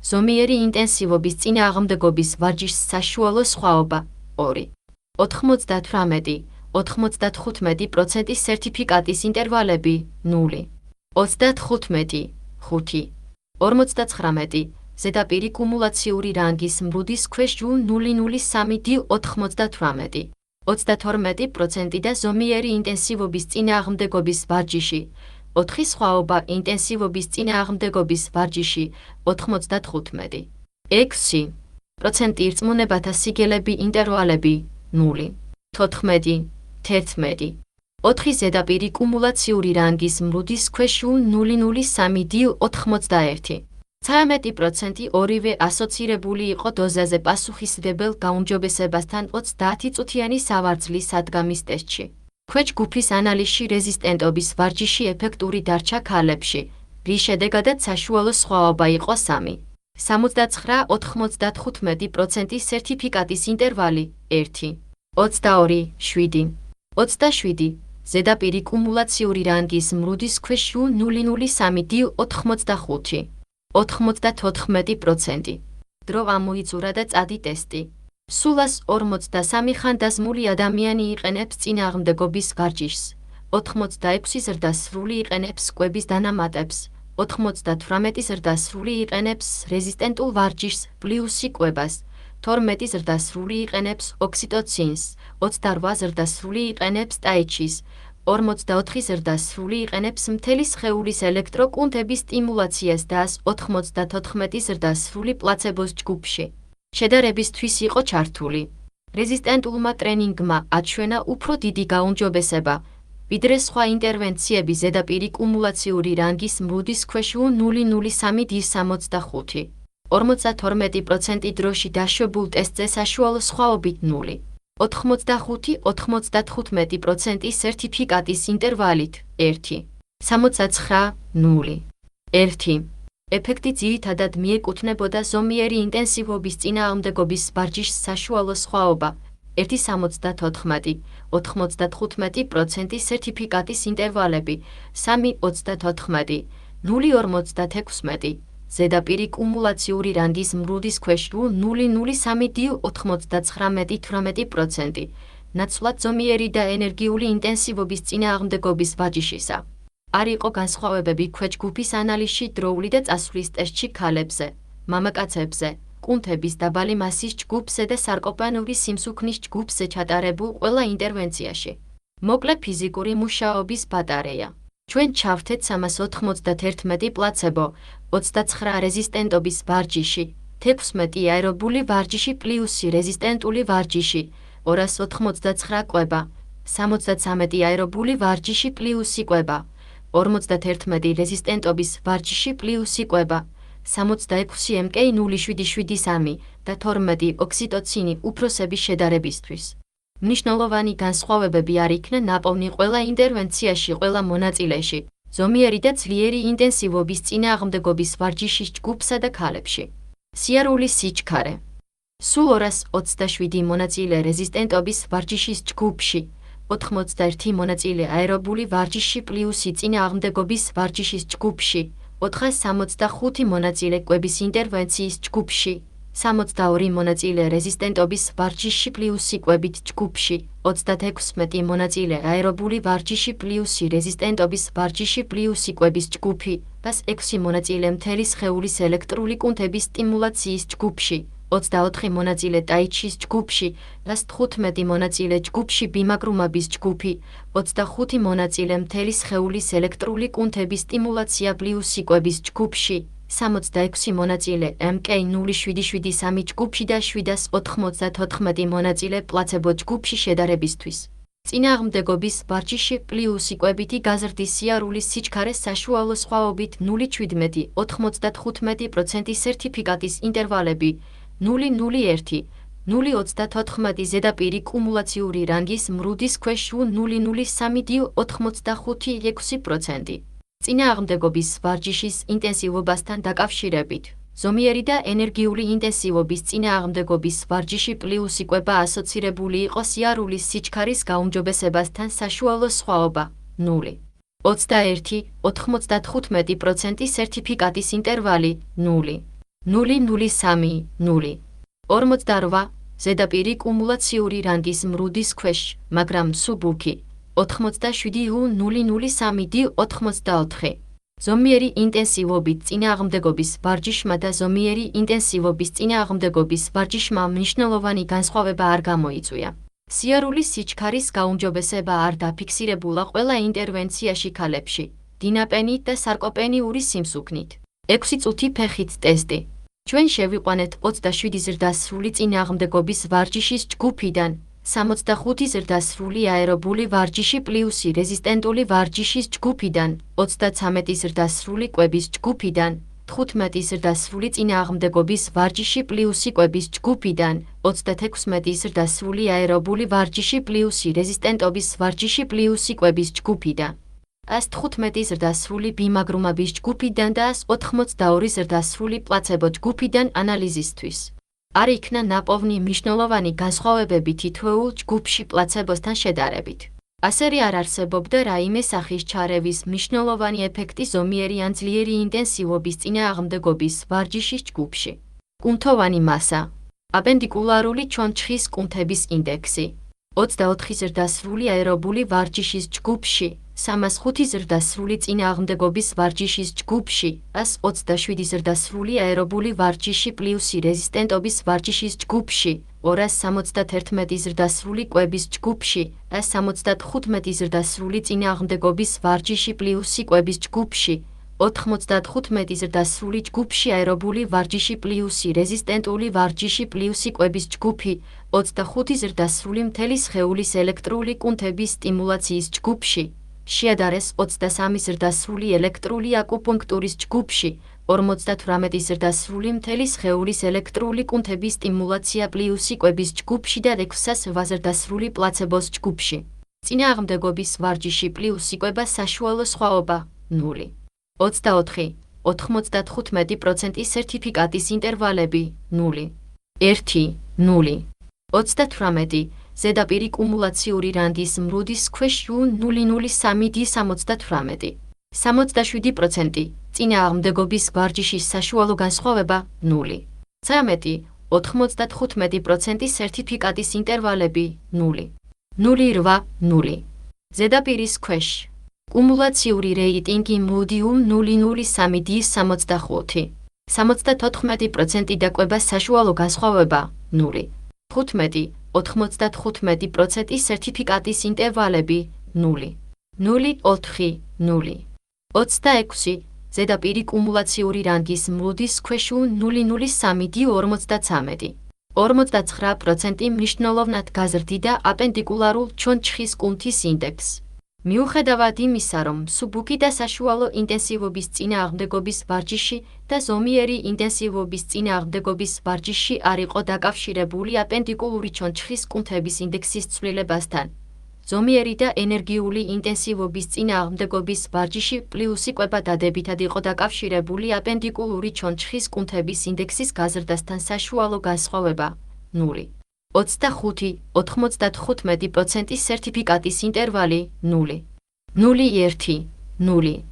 ზომიერი ინტენსივობის წინააღმდეგობის ვარჯიშის საშუალო სხვაობა 2, 98, 95% სერტიფიკატის ინტერვალები 0, 35, 5, 59, ზედაპირი კუმულაციური რანგის მრუდის ქვეშ 0,03D98, 32% და ზომიერი ინტენსივობის წინააღმდეგობის ვარჯიში 4 სხვაობა ინტენსივობის წინააღმდეგობის ვარჯიში 95, 6% ირწმუნებათა სიგელები ინტერვალები 0, 14, 11, 4 ზედაპირი კუმულაციური რანგის მრუდის ქვეშ 0,03D91, 13% ორივე ასოცირებული იყო დოზაზე პასუხისმგებელ გაუმჯობესებასთან 30 წუთიანი სავარძლის სადგამის ტესტში. ქვეჯგუფის ანალიზში რეზისტენტობის ვარჯიში ეფექტური დარჩა ქალებში, რის შედეგადაც საშუალო სხვაობა იყო 3, 79-95% სერტიფიკატის ინტერვალი 1, 22, 7, 27, ზედაპირი კუმულაციური რანგის მრუდის ქვეშ 0,03D85, 94%. დრო ამოიწურა და წადი ტესტი. სულას 43 ხანდაზმული ადამიანი იყენებს წინააღმდეგობის ვარჯიშს, 86 ზრდასრული იყენებს კვების დანამატებს, 98 ზრდასრული იყენებს რეზისტენტულ ვარჯიშს პლუსი კვებას, 12 ზრდასრული იყენებს ოქსიტოცინს, 28 ზრდასრული იყენებს ტაიჩის, 44 ზრდასრული იყენებს მთელი სხეულის ელექტროკუნთების სტიმულაციას და 94 ზრდასრული პლაცებოს ჯგუფში. შედარებისთვის იყო ჩართული. რეზისტენტულმა ტრენინგმა აჩვენა უფრო დიდი გაუმჯობესება, ვიდრე სხვა ინტერვენციები ზედაპირი კუმულაციური რანგის მრუდის ქვეშ U003D65. 52% დროში დაშვებულ ტესტზე საშუალო სხვაობით 0. 85-95% სერტიფიკატის ინტერვალით 1. 69 0. 1. ეფექტი ძირითადად მიეკუთვნებოდა ზომიერი ინტენსივობის წინააღმდეგობის ვარჯიშს საშუალო სხვაობა 1-70-95% სერტიფიკატის ინტერვალები 3-34 0-56 ზედაპირი კუმულაციური რანგის მრუდის ქვეშ U003D99-18% ნაცვლად ზომიერი და ენერგიული ინტენსივობის წინააღმდეგობის ვარჯიშისა. არ იყო განსხვავებები ქვეჯგუფის ანალიზში დროული და წასვლის ტესტში ქალებზე, მამაკაცებზე, კუნთების დაბალი მასის ჯგუფზე და სარკოპენური სიმსუქნის ჯგუფზე ჩატარებულ ყველა ინტერვენციაში. მოკლე ფიზიკური მუშაობის ბატარეა. ჩვენ ჩავთეთ 391 პლაცებო, 29 რეზისტენტობის ვარჯიში, 16 აერობული ვარჯიში პლუსი რეზისტენტული ვარჯიში, 289 კვება, 73 აერობული ვარჯიში პლუსი კვება, 51 რეზისტენტობის ვარჯიში პლუსი კვება, 66 MK0773 და 12 ოქსიტოცინი უფროსების შედარებისთვის. მნიშვნელოვანი განსხვავებები არ იქნა ნაპოვნი ყველა ინტერვენციაში ყველა მონაწილეში, ზომიერი და ძლიერი ინტენსივობის წინააღმდეგობის ვარჯიშის ჯგუფსა და ქალებში. სიარულის სიჩქარე. სულ 227 მონაწილე რეზისტენტობის ვარჯიშის ჯგუფში, 81 მონაწილე აერობული ვარჯიში პლუსი წინააღმდეგობის ვარჯიშის ჯგუფში, 465 მონაწილე კვების ინტერვენციის ჯგუფში, 62 მონაწილე რეზისტენტობის ვარჯიში პლუსი კვებით ჯგუფში, 36 მონაწილე აერობული ვარჯიში პლუსი რეზისტენტობის ვარჯიში პლუსი კვების ჯგუფი და 6 მონაწილე მთელი სხეულის ელექტრული კუნთების სტიმულაციის ჯგუფში, 24 მონაწილე ტაიჩის ჯგუფში და 15 მონაწილე ჯგუფში ბიმაგრუმაბის ჯგუფი, 25 მონაწილე მთელი სხეულის ელექტრული კუნთების სტიმულაცია პლუსი კვების ჯგუფში, 66 მონაწილე MK0773 ჯგუფში და 794 მონაწილე პლაცებო ჯგუფში შედარებისთვის. წინააღმდეგობის ვარჯიში პლუსი კვებითი გაზრდის სიარულის სიჩქარე საშუალო სხვაობით 0-17-95% სერტიფიკატის ინტერვალები 0-01 0-34 ზედაპირი კუმულაციური რანგის მრუდის ქვეშ U003D85-6%. წინააღმდეგობის ვარჯიშის ინტენსივობასთან დაკავშირებით, ზომიერი და ენერგიული ინტენსივობის წინააღმდეგობის ვარჯიში პლუსი კვება ასოცირებული იყო სიარულის სიჩქარის გაუმჯობესებასთან საშუალო სხვაობა 0. 21-95% სერტიფიკატის ინტერვალი 0. 0-03 0. 48 ზედაპირი კუმულაციური რანგის მრუდის ქვეშ, მაგრამ მსუბუქი 87 U003D84. ზომიერი ინტენსივობით წინააღმდეგობის ვარჯიშმა და ზომიერი ინტენსივობის წინააღმდეგობის ვარჯიშმა მნიშვნელოვანი განსხვავება არ გამოიწვია. სიარულის სიჩქარის გაუმჯობესება არ დაფიქსირებულა ყველა ინტერვენციაში ქალებში, დინაპენით და სარკოპენიური სიმსუქნით. 6 წუთი ფეხით ტესტი. ჩვენ შევიყვანეთ 27 ზრდასრული წინააღმდეგობის ვარჯიშის ჯგუფიდან, 65 ზრდასრული აერობული ვარჯიში პლუსი რეზისტენტული ვარჯიშის ჯგუფიდან, 33 ზრდასრული კვების ჯგუფიდან, 15 ზრდასრული წინააღმდეგობის ვარჯიში პლუსი კვების ჯგუფიდან, 36 ზრდასრული აერობული ვარჯიში პლუსი რეზისტენტობის ვარჯიში პლუსი კვების ჯგუფიდან, 115 ზრდასრული ბიმაგრუმაბის ჯგუფიდან და 182 ზრდასრული პლაცებო ჯგუფიდან ანალიზისთვის. არ იქნა ნაპოვნი მნიშვნელოვანი განსხვავებები თითოეულ ჯგუფში პლაცებოსთან შედარებით. ასევე არ არსებობდა რაიმე სახის ჩარევის მნიშვნელოვანი ეფექტი ზომიერი ან ძლიერი ინტენსივობის წინააღმდეგობის ვარჯიშის ჯგუფში. კუნთოვანი მასა, აპენდიკულარული ჩონჩხის კუნთების ინდექსი, 24 ზრდასრული აერობული ვარჯიშის ჯგუფში, 305 ზრდასრული წინააღმდეგობის ვარჯიშის ჯგუფში, 127 ზრდასრული აერობული ვარჯიში პლუსი რეზისტენტობის ვარჯიშის ჯგუფში, 271 ზრდასრული კვების ჯგუფში, 75 ზრდასრული წინააღმდეგობის ვარჯიში პლუსი კვების ჯგუფში, 95 ზრდასრული ჯგუფში აერობული ვარჯიში პლუსი რეზისტენტული ვარჯიში პლუსი კვების ჯგუფი, 25 ზრდასრული მთელი სხეულის ელექტრული კუნთების სტიმულაციის ჯგუფში, შეადარეს 23 ზრდასრული ელექტრული აკუპუნქტურის ჯგუფში, 58 ზრდასრული მთელი სხეულის ელექტრული კუნთების სტიმულაცია პლუსი კვების ჯგუფში და 600 ზრდასრული პლაცებოს ჯგუფში. წინააღმდეგობის ვარჯიში პლუსი კვება საშუალო სხვაობა 0. 24, 95% სერტიფიკატის ინტერვალები 0. 1, 0. 38, ზედაპირი კუმულაციური რანდის მრუდის ქვეშ U003D78. 67%, წინააღმდეგობის ვარჯიშის საშუალო განსხვავება 0. 13, 95% სერტიფიკატის ინტერვალები 0. 0,8, 0. ზედაპირის ქვეშ. კუმულაციური რეიტინგი მოდიუმ 003D75. 74% დაკვება საშუალო განსხვავება 0. 15, 95% სერტიფიკატის ინტერვალები 0. 0,4, 0. 26, ზედაპირი კუმულაციური რანგის მრუდის ქვეშ U003D53. 49% მნიშვნელოვნად გაზრდიდა აპენდიკულარულ ჩონჩხის კუნთის ინდექსს. მიუხედავად იმისა, რომ მსუბუქი და საშუალო ინტენსივობის წინააღმდეგობის ვარჯიში და ზომიერი ინტენსივობის წინააღმდეგობის ვარჯიში არ იყო დაკავშირებული აპენდიკულური ჩონჩხის კუნთების ინდექსის ცვლილებასთან, ზომიერი და ენერგიული ინტენსივობის წინააღმდეგობის ვარჯიში პლუსი კვება დადებითად იყო დაკავშირებული აპენდიკულური ჩონჩხის კუნთების ინდექსის გაზრდასთან საშუალო განსხვავება 0. 25, 95% სერტიფიკატის ინტერვალი 0. 0,1, 0.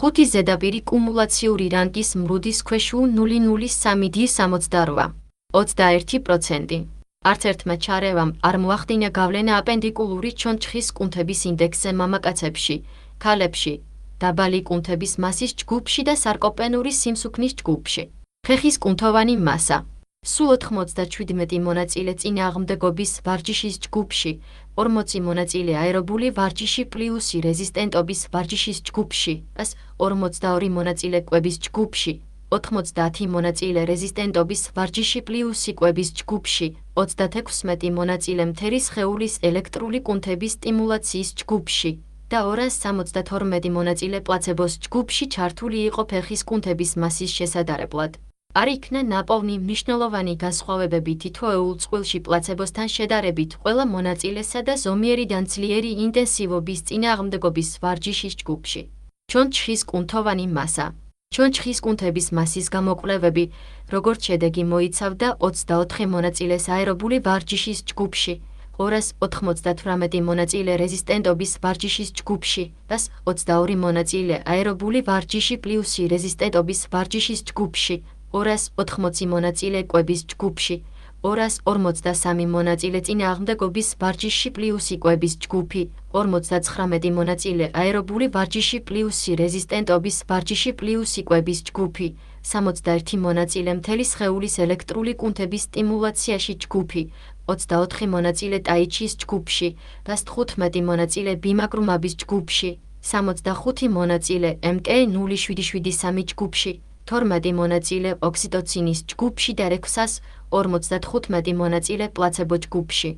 5 ზედაპირი კუმულაციური რანგის მრუდის ქვეშ U003D68. 21%. არც ერთმა ჩარევამ არ მოახდინა გავლენა აპენდიკულური ჩონჩხის კუნთების ინდექსზე მამაკაცებში, ქალებში, დაბალი კუნთების მასის ჯგუფში და სარკოპენური სიმსუქნის ჯგუფში. ხეხის კუნთოვანი მასა. სულ 97 მონაწილე წინააღმდეგობის ვარჯიშის ჯგუფში, 40 მონაწილე აერობული ვარჯიში პლუსი რეზისტენტობის ვარჯიშის ჯგუფში, 42 მონაწილე კვების ჯგუფში, 90 მონაწილე რეზისტენტობის ვარჯიში პლუსი კვების ჯგუფში, 36 მონაწილე მთელი სხეულის ელექტრული კუნთების სტიმულაციის ჯგუფში და 272 მონაწილე პლაცებოს ჯგუფში ჩართული იყო ფეხის კუნთების მასის შესადარებლად. არ იქნა ნაპოვნი მნიშვნელოვანი განსხვავებები თითოეულ წყვილში პლაცებოსთან შედარებით ყველა მონაწილესა და ზომიერიდან ძლიერი ინტენსივობის წინააღმდეგობის ვარჯიშის ჯგუფში. ჩონჩხის კუნთოვანი მასა. ჩონჩხის კუნთების მასის გამოკვლევები, როგორც შედეგი მოიცავდა 24 მონაწილეს აერობული ვარჯიშის ჯგუფში, 298 მონაწილე რეზისტენტობის ვარჯიშის ჯგუფში, 22 მონაწილე აერობული ვარჯიში პლუსი რეზისტენტობის ვარჯიშის ჯგუფში, 280 მონაწილე კვების ჯგუფში, 253 მონაწილე წინააღმდეგობის ვარჯიში პლუსი კვების ჯგუფი, 59 მონაწილე აერობული ვარჯიში პლუსი რეზისტენტობის ვარჯიში პლუსი კვების ჯგუფი, 61 მონაწილე მთელი სხეულის ელექტრული კუნთების სტიმულაციაში ჯგუფი, 24 მონაწილე ტაიჩის ჯგუფში, 15 მონაწილე ბიმაგრუმაბის ჯგუფში, 65 მონაწილე MK0773 ჯგუფში, 12 მონაწილე ოქსიტოცინის ჯგუფში და 655 მონაწილე პლაცებო ჯგუფში.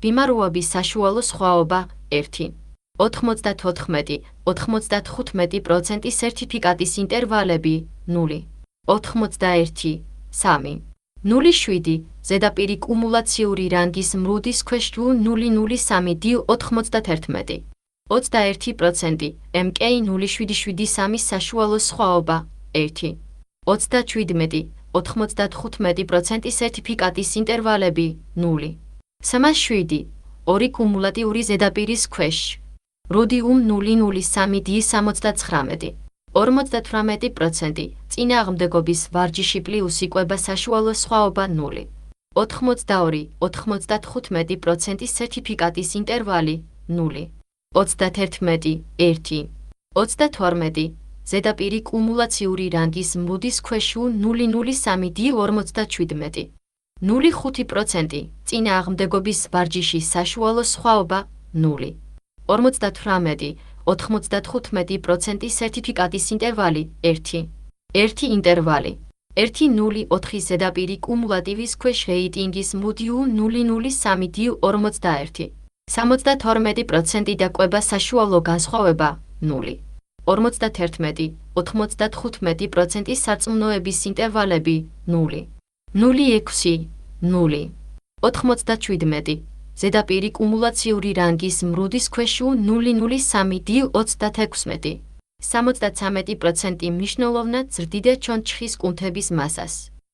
ბიმარუობის საშუალო სხვაობა 1. 94-95% სერტიფიკატის ინტერვალები 0. 81, 3. 0,7 ზედაპირი კუმულაციური რანგის მრუდის ქვეშ U003D91. 21% MK0773 საშუალო სხვაობა 1. 27, 95% სერტიფიკატის ინტერვალები 0. 37, 2 კუმულატიური ზედაპირის ქვეშ. როდიუმ 003D79. 58% წინააღმდეგობის ვარჯიში პლუსი კვება საშუალო სხვაობა 0. 82-95% სერტიფიკატის ინტერვალი 0. 31, 1. 22 ზედაპირი კუმულაციური რანგის მრუდის ქვეშ U003D57. 0,5% წინააღმდეგობის ვარჯიში საშუალო სხვაობა 0. 58-95% სერტიფიკატის ინტერვალი 1. 1 ინტერვალი 1,04 ზედაპირი კუმულატივის ქვეშ რეიტინგის მუდი U003D41. 72% და კვება საშუალო განსხვავება 0. 51, 95% სარწმუნოების ინტერვალები 0. 0,6, 0. 97, ზედაპირი კუმულაციური რანგის მრუდის ქვეშ 0,03D26. 73% მნიშვნელოვნად ზრდიდა ჩონჩხის კუნთების მასას,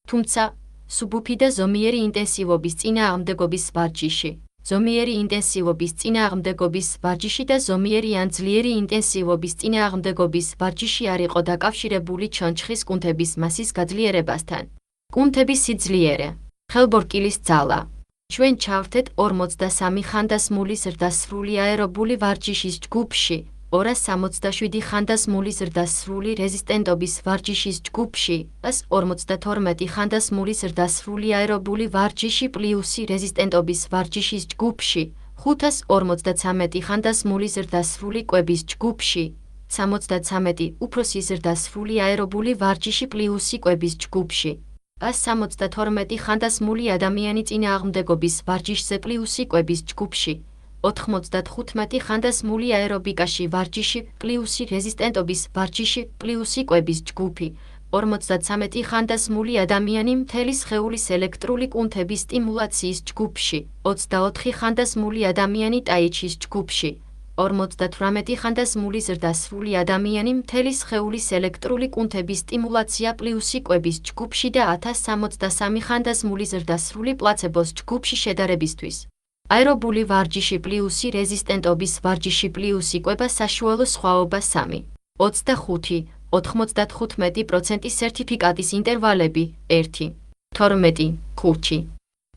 თუმცა სუბუფი და ზომიერი ინტენსივობის წინააღმდეგობის ვარჯიში, ზომიერი ინტენსივობის წინააღმდეგობის ვარჯიში და ზომიერი ან ძლიერი ინტენსივობის წინააღმდეგობის ვარჯიში არ იყო დაკავშირებული ჩონჩხის კუნთების მასის გაძლიერებასთან. კუნთების სიძლიერე, ხელბორკილის ძალა. ჩვენ ჩავთეთ 43 ხანდასმული ზრდასრული აერობული ვარჯიშის ჯგუფში, 267 ხანდასმული ზრდასრული რეზისტენტობის ვარჯიშის ჯგუფში, 152 ხანდასმული ზრდასრული აერობული ვარჯიში პლუსი რეზისტენტობის ვარჯიშის ჯგუფში, 553 ხანდასმული ზრდასრული კვების ჯგუფში, 73 უფროსი ზრდასრული აერობული ვარჯიში პლუსი კვების ჯგუფში, 172 ხანდასმული ადამიანი წინააღმდეგობის ვარჯიშზე პლუსი კვების ჯგუფში, 95 ხანდასმული აერობიკაში ვარჯიში პლუსი რეზისტენტობის ვარჯიში პლუსი კვების ჯგუფი, 53 ხანდასმული ადამიანი მთელი სხეულის ელექტრული კუნთების სტიმულაციის ჯგუფში, 24 ხანდასმული ადამიანი ტაიჩის ჯგუფში, 58 ხანდასმული ზრდასრული ადამიანი მთელი სხეულის ელექტრული კუნთების სტიმულაცია პლუსი კვების ჯგუფში და 1063 ხანდასმული ზრდასრული პლაცებოს ჯგუფში შედარებისთვის. აერობული ვარჯიში პლუსი რეზისტენტობის ვარჯიში პლუსი კვება საშუალო სხვაობა 3. 25, 95% სერტიფიკატის ინტერვალები 1. 12, 5.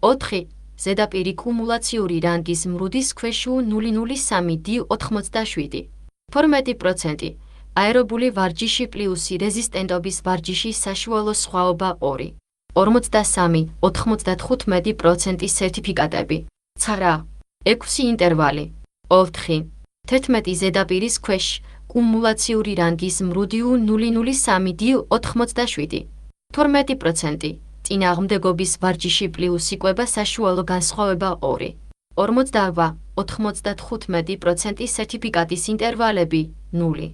4. ზედაპირი კუმულაციური რანგის მრუდის ქვეშ 0,03D87. 12%. აერობული ვარჯიში პლუსი რეზისტენტობის ვარჯიში საშუალო სხვაობა 2. 43, 95% სერტიფიკატები. 9. 6 ინტერვალი 4. 11 ზედაპირის ქვეშ კუმულაციური რანგის მრუდი 0,03D87. 12%. წინააღმდეგობის ვარჯიში პლუსი კვება საშუალო განსხვავება 2. 48, 95% სერტიფიკატის ინტერვალები 0.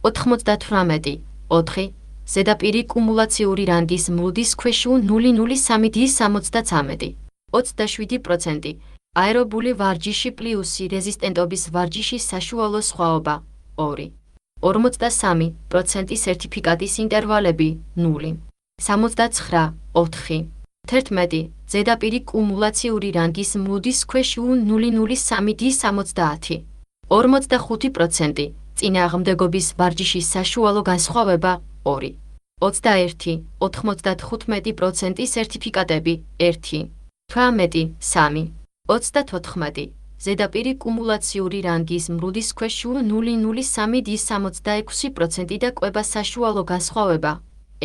98, 4. ზედაპირი კუმულაციური რანგის მრუდის ქვეშ 0,03D73. 27%. აერობული ვარჯიში პლუსი რეზისტენტობის ვარჯიში საშუალო სხვაობა 2. 43% სერტიფიკატის ინტერვალები 0. 69, 4. 11. ზედაპირი კუმულაციური რანგის მრუდის ქვეშ 0,03D70. 45%. წინააღმდეგობის ვარჯიში საშუალო განსხვავება 2. 21, 95% სერტიფიკატები 1. 18, 3. 34. ზედაპირი კუმულაციური რანგის მრუდის ქვეშ 0,03D66% და კვება საშუალო განსხვავება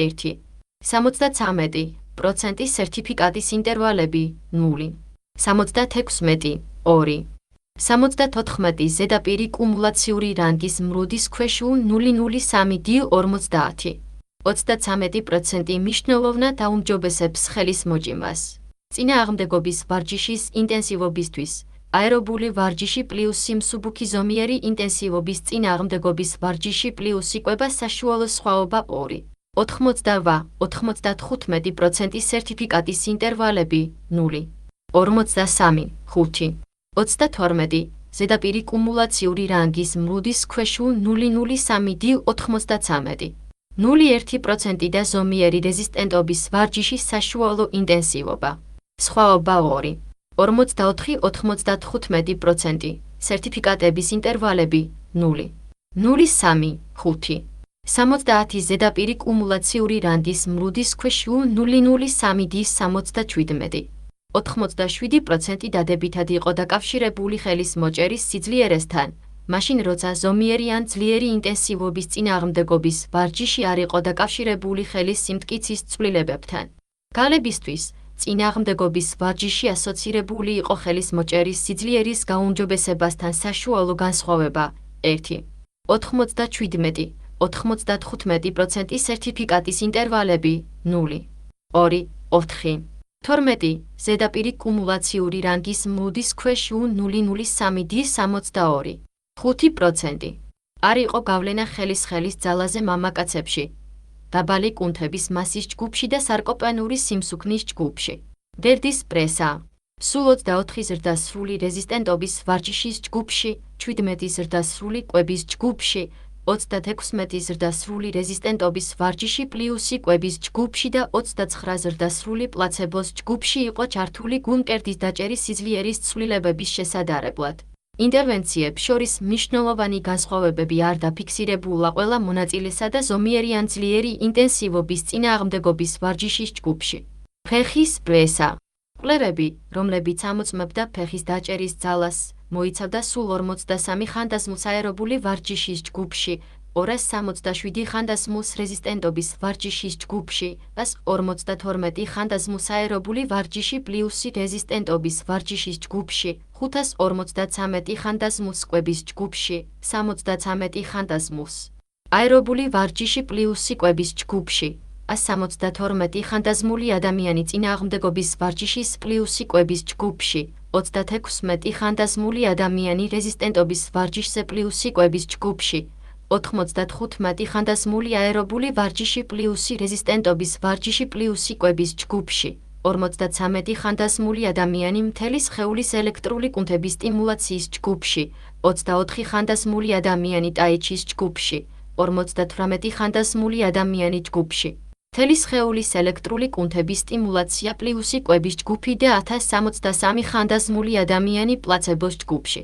1. 73% სერტიფიკატის ინტერვალები 0. 76, 2. 74. ზედაპირი კუმულაციური რანგის მრუდის ქვეშ 0,03D50. 33% მნიშვნელოვნად აუმჯობესებს ხელის მოჭიმას. წინააღმდეგობის ვარჯიშის ინტენსივობისთვის აერობული ვარჯიში პლუსი მსუბუქი ზომიერი ინტენსივობის წინააღმდეგობის ვარჯიში პლუსი კვება საშუალო სხვაობა 2. 90-95% სერტიფიკატის ინტერვალები 0. 43, 5. 32. ზედაპირი კუმულაციური რანგის მრუდის ქვეშ 0,03D93. 0,1% და ზომიერი რეზისტენტობის ვარჯიში საშუალო ინტენსივობა. სხვაობა 2. 44-95% სერტიფიკატების ინტერვალები 0. 0,3, 5. 70 ზედაპირი კუმულაციური რანგის მრუდის ქვეშ 0,03D77. 87% დადებითად იყო დაკავშირებული ხელის მოჭერის სიძლიერესთან, მაშინ როცა ზომიერი ან ძლიერი ინტენსივობის წინააღმდეგობის ვარჯიში არ იყო დაკავშირებული ხელის სიმტკიცის ცვლილებებთან. გალებისთვის, წინააღმდეგობის ვარჯიში ასოცირებული იყო ხელის მოჭერის სიძლიერის გაუმჯობესებასთან საშუალო განსხვავება 1. 97-95% სერტიფიკატის ინტერვალები 0. 2, 4. 12. ზედაპირი კუმულაციური რანგის მუდის ქვეშ U003D62. 5%. არ იყო გავლენა ხელის ძალაზე მამაკაცებში, დაბალი კუნთების მასის ჯგუფში და სარკოპენური სიმსუქნის ჯგუფში. დერდის პრესა. სულ 24 ზრდასრული რეზისტენტობის ვარჯიშის ჯგუფში, 17 ზრდასრული კვების ჯგუფში, 36 ზრდასრული რეზისტენტობის ვარჯიში პლუსი კვების ჯგუფში და 29 ზრდასრული პლაცებოს ჯგუფში იყო ჩართული გულმკერდის დაჭერის სიძლიერის ცვლილებების შესადარებლად. ინტერვენციებს შორის მნიშვნელოვანი განსხვავებები არ დაფიქსირებულა ყველა მონაწილესა და ზომიერი ან ძლიერი ინტენსივობის წინააღმდეგობის ვარჯიშის ჯგუფში. ფეხის პრესა. კვლევები, რომლებიც ამოწმებდა ფეხის დაჭერის ძალას, მოიცავდა სულ 43 ხანდაზმულს აერობული ვარჯიშის ჯგუფში, 267 ხანდაზმულს რეზისტენტობის ვარჯიშის ჯგუფში, 152 ხანდაზმულს აერობული ვარჯიში პლუსი რეზისტენტობის ვარჯიშის ჯგუფში, 553 ხანდაზმულს კვების ჯგუფში, 73 ხანდაზმულს აერობული ვარჯიში პლუსი კვების ჯგუფში, 172 ხანდაზმული ადამიანი წინააღმდეგობის ვარჯიშის პლუსი კვების ჯგუფში, 36 ხანდაზმული ადამიანი რეზისტენტობის ვარჯიშზე პლუსი კვების ჯგუფში, 95 ხანდაზმული აერობული ვარჯიში პლუსი რეზისტენტობის ვარჯიში პლუსი კვების ჯგუფში, 53 ხანდაზმული ადამიანი მთელი სხეულის ელექტრული კუნთების სტიმულაციის ჯგუფში, 24 ხანდაზმული ადამიანი ტაიჩის ჯგუფში, 58 ხანდაზმული ადამიანი ჯგუფში. მთელი სხეულის ელექტრული კუნთების სტიმულაცია პლუსი კვების ჯგუფი და 1063 ხანდაზმული ადამიანი პლაცებოს ჯგუფში.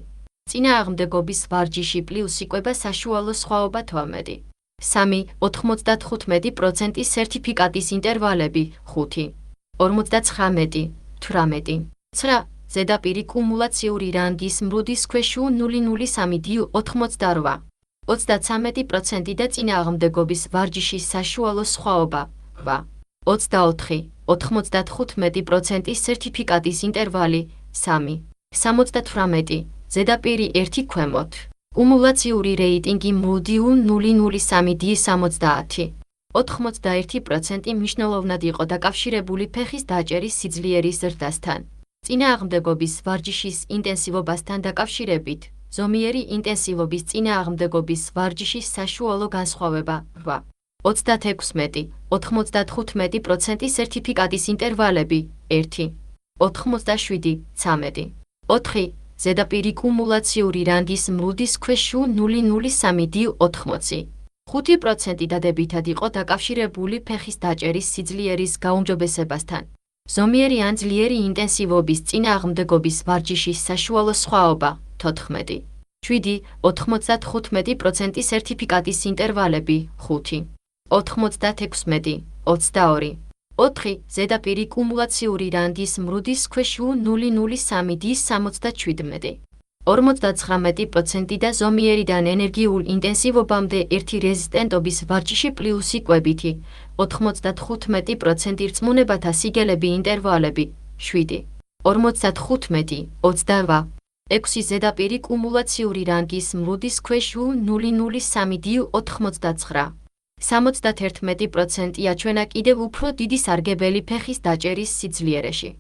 წინააღმდეგობის ვარჯიში პლუსი კვება საშუალო სხვაობა 12. 3. 95% სერტიფიკატის ინტერვალები 5. 59. 18. 9. ზედაპირი კუმულაციური რანგის მრუდის ქვეშ U003D88. 33% და წინააღმდეგობის ვარჯიშის საშუალო სხვაობა 8. 24. 95% სერტიფიკატის ინტერვალი 3. 78. ზედაპირი 1 ქვემოთ. კუმულაციური რეიტინგი მრუდი U003D70. 81% მნიშვნელოვნად იყო დაკავშირებული ფეხის დაჭერის სიძლიერის ზრდასთან. წინააღმდეგობის ვარჯიშის ინტენსივობასთან დაკავშირებით, ზომიერი ინტენსივობის წინააღმდეგობის ვარჯიშის საშუალო განსხვავება 8. 36. 95% სერტიფიკატის ინტერვალები 1. 87. 13. 4. ზედაპირი კუმულაციური რანგის მრუდის ქვეშ U003D80. 5% დადებითად იყო დაკავშირებული ფეხის დაჭერის სიძლიერის გაუმჯობესებასთან. ზომიერი ან ძლიერი ინტენსივობის წინააღმდეგობის ვარჯიშის საშუალო სხვაობა 14. 7. 95% სერტიფიკატის ინტერვალები 5. 96. 22. 4. ზედაპირი კუმულაციური რანგის მრუდის ქვეშ U003D77. 59% და ზომიერიდან ენერგიულ ინტენსივობამდე ერთი რეზისტენტობის ვარჯიში პლუსი კვებითი, 95% რწმუნებათა სიგელები ინტერვალები 7. 55. 28. 6. ზედაპირი კუმულაციური რანგის მრუდის ქვეშ U003D89. 71% აჩვენა კიდევ უფრო დიდი სარგებელი ფეხის დაჭერის სიძლიერეში.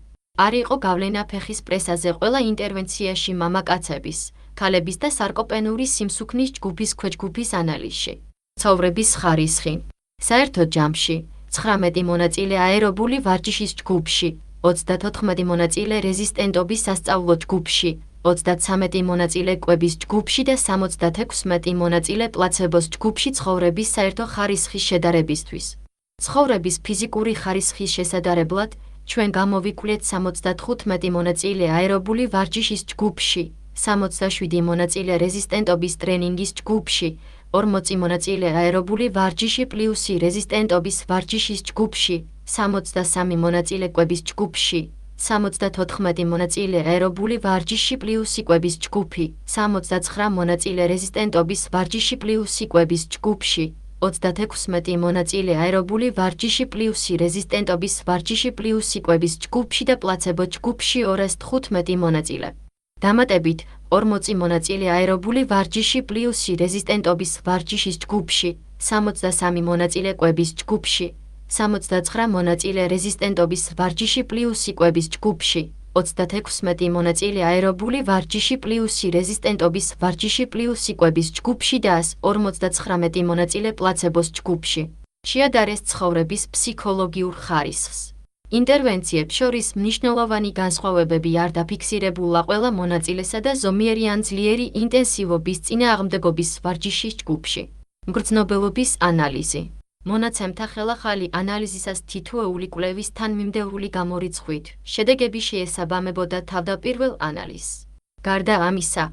არ იყო გავლენა ფეხის პრესაზე ყველა ინტერვენციაში მამაკაცების, ქალების და სარკოპენური სიმსუქნის ჯგუფის ქვეჯგუფის ანალიზში. ცხოვრების ხარისხი. საერთო ჯამში 19 მონაწილე აერობული ვარჯიშის ჯგუფში, 34 მონაწილე რეზისტენტობის სასწავლო ჯგუფში, 33 მონაწილე კვების ჯგუფში და 76 მონაწილე პლაცებოს ჯგუფში ცხოვრების საერთო ხარისხის შედარებისთვის. ცხოვრების ფიზიკური ხარისხის შესადარებლად ჩვენ გამოვიკვლეთ 75 მონაწილე აერობული ვარჯიშის ჯგუფში, 67 მონაწილე რეზისტენტობის ტრენინგის ჯგუფში, 40 მონაწილე აერობული ვარჯიში პლუსი რეზისტენტობის ვარჯიშის ჯგუფში, 63 მონაწილე კვების ჯგუფში, 74 მონაწილე აერობული ვარჯიში პლუსი კვების ჯგუფი, 69 მონაწილე რეზისტენტობის ვარჯიში პლუსი კვების ჯგუფში, 36 მონაწილე აერობული ვარჯიში პლუსი რეზისტენტობის ვარჯიში პლუსი კვების ჯგუფში და პლაცებო ჯგუფში 215 მონაწილე. დამატებით 40 მონაწილე აერობული ვარჯიში პლუსი რეზისტენტობის ვარჯიშის ჯგუფში, 63 მონაწილე კვების ჯგუფში, 69 მონაწილე რეზისტენტობის ვარჯიში პლუსი კვების ჯგუფში, 36 მონაწილე აერობული ვარჯიში პლუსი რეზისტენტობის ვარჯიში პლუსი კვების ჯგუფში და 159 მონაწილე პლაცებოს ჯგუფში. შეადარეს ცხოვრების ფსიქოლოგიურ ხარისხს. ინტერვენციებს შორის მნიშვნელოვანი განსხვავებები არ დაფიქსირებულა ყველა მონაწილესა და ზომიერი ან ძლიერი ინტენსივობის წინააღმდეგობის ვარჯიშის ჯგუფში. მგრძნობელობის ანალიზი. მონაცემთა ხელახალი ანალიზისას თითოეული კვლევის თანმიმდევრული გამორიცხვით შედეგები შეესაბამებოდა თავდაპირველ ანალიზს. გარდა ამისა,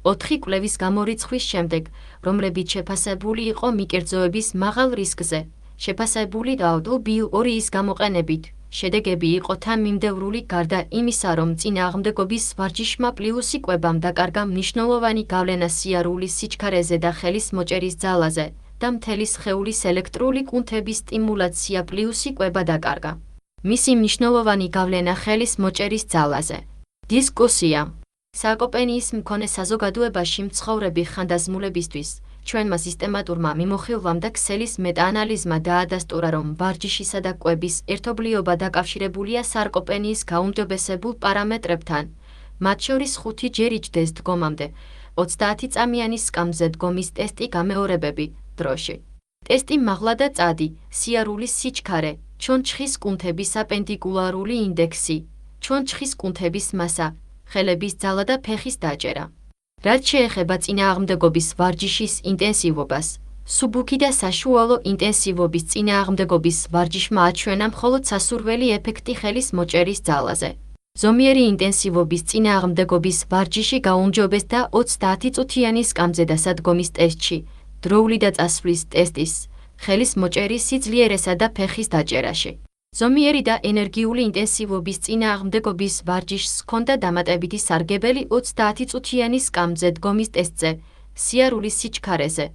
4 კვლევის გამორიცხვის შემდეგ, რომლებიც შეფასებული იყო მიკერძოების მაღალ რისკზე, შეფასებული WBO2-ის გამოყენებით, შედეგები იყო თანმიმდევრული გარდა იმისა, რომ წინააღმდეგობის ვარჯიშმა პლუსი კვებამ დაკარგა მნიშვნელოვანი გავლენა სიარულის სიჩქარეზე და ხელის მოჭერის ძალაზე და მთელი სხეულის ელექტრული კუნთების სტიმულაცია პლუსი კვება დაკარგა. მისი მნიშვნელოვანი გავლენა ხელის მოჭერის ძალაზე. დისკუსია. სარკოპენიის მქონე საზოგადოებაში მცხოვრები ხანდაზმულებისთვის ჩვენმა სისტემატურმა მიმოხილვამ და ქსელის მეტაანალიზმა დაადასტურა, რომ ვარჯიშისა და კვების ერთობლიობა დაკავშირებულია სარკოპენიის გაუმჯობესებულ პარამეტრებთან, მათ შორის 5 ჯერ იჯდეს დგომამდე, 30 წამიანი სკამზე დგომის ტესტი გამეორებები, დროში. ტესტი მაღლა და წადი, სიარულის სიჩქარე, ჩონჩხის კუნთების აპენდიკულარული ინდექსი, ჩონჩხის კუნთების მასა, ხელების ძალა და ფეხის დაჭერა. რაც შეეხება წინააღმდეგობის ვარჯიშის ინტენსივობას, სუბუქი და საშუალო ინტენსივობის წინააღმდეგობის ვარჯიშმა აჩვენა მხოლოდ სასურველი ეფექტი ხელის მოჭერის ძალაზე. ზომიერი ინტენსივობის წინააღმდეგობის ვარჯიში გაუმჯობესდა 30 წუთიანი სკამზე და სადგომის ტესტში, დროული და წასვლის ტესტის, ხელის მოჭერის სიძლიერესა და ფეხის დაჭერაში. ზომიერი და ენერგიული ინტენსივობის წინააღმდეგობის ვარჯიშს ჰქონდა დამატებითი სარგებელი 30 წუთიანი სკამზე დგომის ტესტზე, სიარულის სიჩქარეზე,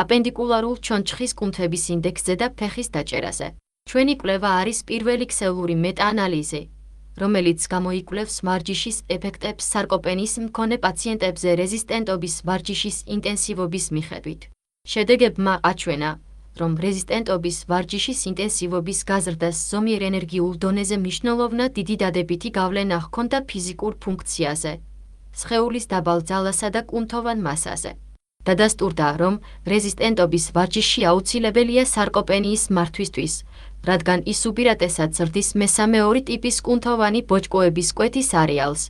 აპენდიკულარულ ჩონჩხის კუნთების ინდექსზე და ფეხის დაჭერაზე. ჩვენი კვლევა არის პირველი ქსელური მეტაანალიზი, რომელიც გამოიკვლევს ვარჯიშის ეფექტებს სარკოპენიის მქონე პაციენტებზე რეზისტენტობის ვარჯიშის ინტენსივობის მიხედვით. შედეგებმა აჩვენა, რომ რეზისტენტობის ვარჯიშის ინტენსივობის გაზრდას ზომიერ ენერგიულ დონეზე მნიშვნელოვნად დიდი დადებითი გავლენა ჰქონდა ფიზიკურ ფუნქციაზე, სხეულის დაბალ ძალასა და კუნთოვან მასაზე. დადასტურდა, რომ რეზისტენტობის ვარჯიში აუცილებელია სარკოპენიის მართვისთვის, რადგან ის უპირატესად ზრდის მესამე-2 ტიპის კუნთოვანი ბოჭკოების კვეთის არეალს,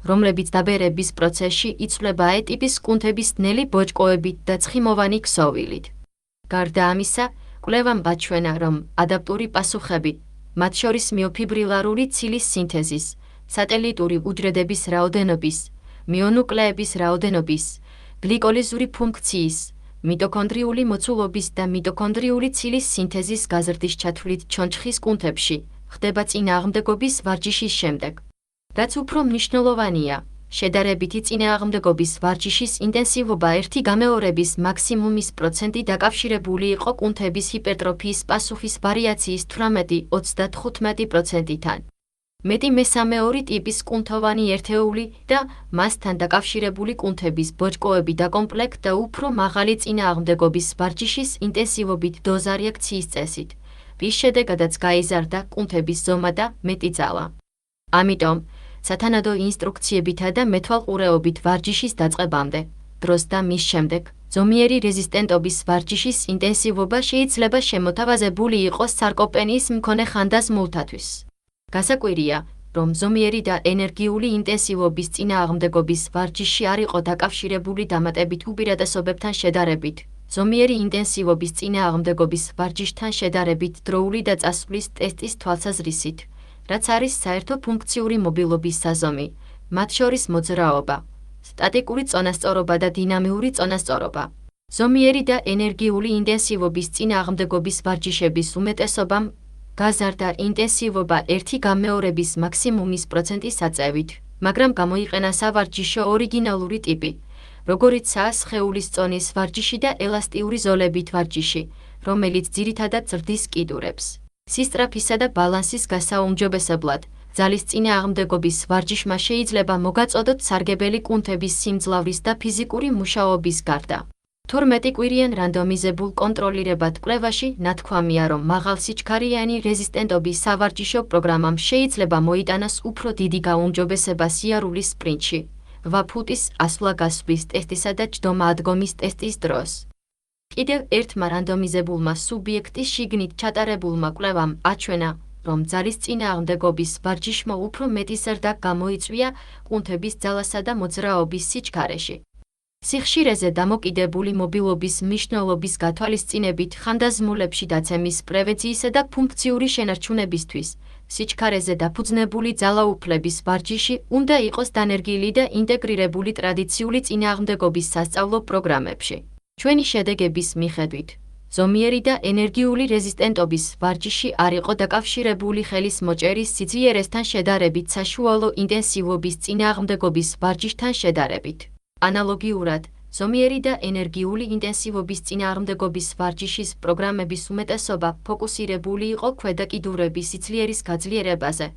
რომლებიც დაბერების პროცესში იცვლება A ტიპის კუნთების ნელი ბოჭკოებით და ცხიმოვანი ქსოვილით. გარდა ამისა, კვლევამ აჩვენა, რომ ადაპტური პასუხები, მათ შორის მიოფიბრილარული ცილის სინთეზის, სატელიტური უჯრედების რაოდენობის, მიონუკლეების რაოდენობის, გლიკოლიზური ფუნქციის, მიტოქონდრიული მოცულობის და მიტოქონდრიული ცილის სინთეზის გაზრდის ჩათვლით ჩონჩხის კუნთებში, ხდება წინააღმდეგობის ვარჯიშის შემდეგ. რაც უფრო მნიშვნელოვანია, შედარებითი წინააღმდეგობის ვარჯიშის ინტენსივობა 1 გამეორების მაქსიმუმის პროცენტი დაკავშირებული იყო კუნთების ჰიპერტროფიის პასუხის ვარიაციის 18-35%-თან. მეტი მესამე-2 ტიპის კუნთოვანი ერთეული და მასთან დაკავშირებული კუნთების ბოჭკოები დაკომპლექტდა უფრო მაღალი წინააღმდეგობის ვარჯიშის ინტენსივობით დოზა რეაქციის წესით, რის შედეგადაც გაიზარდა კუნთების ზომა და მეტი ძალა. ამიტომ, სათანადო ინსტრუქციებითა და მეთვალყურეობით ვარჯიშის დაწყებამდე, დროს და მის შემდეგ, ზომიერი რეზისტენტობის ვარჯიშის ინტენსივობა შეიძლება შემოთავაზებული იყოს სარკოპენიის მქონე ხანდაზმულთათვის. გასაკვირია, რომ ზომიერი და ენერგიული ინტენსივობის წინააღმდეგობის ვარჯიში არ იყო დაკავშირებული დამატებით უპირატესობებთან შედარებით, ზომიერი ინტენსივობის წინააღმდეგობის ვარჯიშთან შედარებით დროული და წასვლის ტესტის თვალსაზრისით, რაც არის საერთო ფუნქციური მობილობის საზომი, მათ შორის მოძრაობა, სტატიკური წონასწორობა და დინამიური წონასწორობა. ზომიერი და ენერგიული ინტენსივობის წინააღმდეგობის ვარჯიშების უმეტესობამ გაზარდა ინტენსივობა 1 გამეორების მაქსიმუმის პროცენტის აწევით, მაგრამ გამოიყენა სავარჯიშო ორიგინალური ტიპი, როგორიცაა სხეულის წონის ვარჯიში და ელასტიური ზოლებით ვარჯიში, რომელიც ძირითადად ზრდის კიდურებს. სისწრაფისა და ბალანსის გასაუმჯობესებლად, ძალის წინააღმდეგობის ვარჯიშმა შეიძლება მოგაწოდოთ სარგებელი კუნთების სიმძლავრის და ფიზიკური მუშაობის გარდა. 12 კვირიან რანდომიზებულ კონტროლირებად კვლევაში ნათქვამია, რომ მაღალსიჩქარიანი რეზისტენტობის სავარჯიშო პროგრამამ შეიძლება მოიტანოს უფრო დიდი გაუმჯობესება სიარულის სპრინტში, 8 ფუტის ასვლა-გასვლის ტესტისა და ჯდომა-ადგომის ტესტის დროს. კიდევ ერთმა რანდომიზებულმა სუბიექტის შიგნით ჩატარებულმა კვლევამ აჩვენა, რომ ძალის წინააღმდეგობის ვარჯიშმა უფრო მეტი ზრდა გამოიწვია კუნთების ძალასა და მოძრაობის სიჩქარეში. სიხშირეზე დამოკიდებული მობილობის მნიშვნელობის გათვალისწინებით ხანდაზმულებში დაცემის პრევენციისა და ფუნქციური შენარჩუნებისთვის სიჩქარეზე დაფუძნებული ძალაუფლების ვარჯიში უნდა იყოს დანერგილი და ინტეგრირებული ტრადიციული წინააღმდეგობის სასწავლო პროგრამებში. ჩვენი შედეგების მიხედვით, ზომიერი და ენერგიული რეზისტენტობის ვარჯიში არ იყო დაკავშირებული ხელის მოჭერის სიძლიერესთან შედარებით საშუალო ინტენსივობის წინააღმდეგობის ვარჯიშთან შედარებით. ანალოგიურად, ზომიერი და ენერგიული ინტენსივობის წინააღმდეგობის ვარჯიშის პროგრამების უმეტესობა ფოკუსირებული იყო ქვედაკიდურების სიძლიერის გაძლიერებაზე,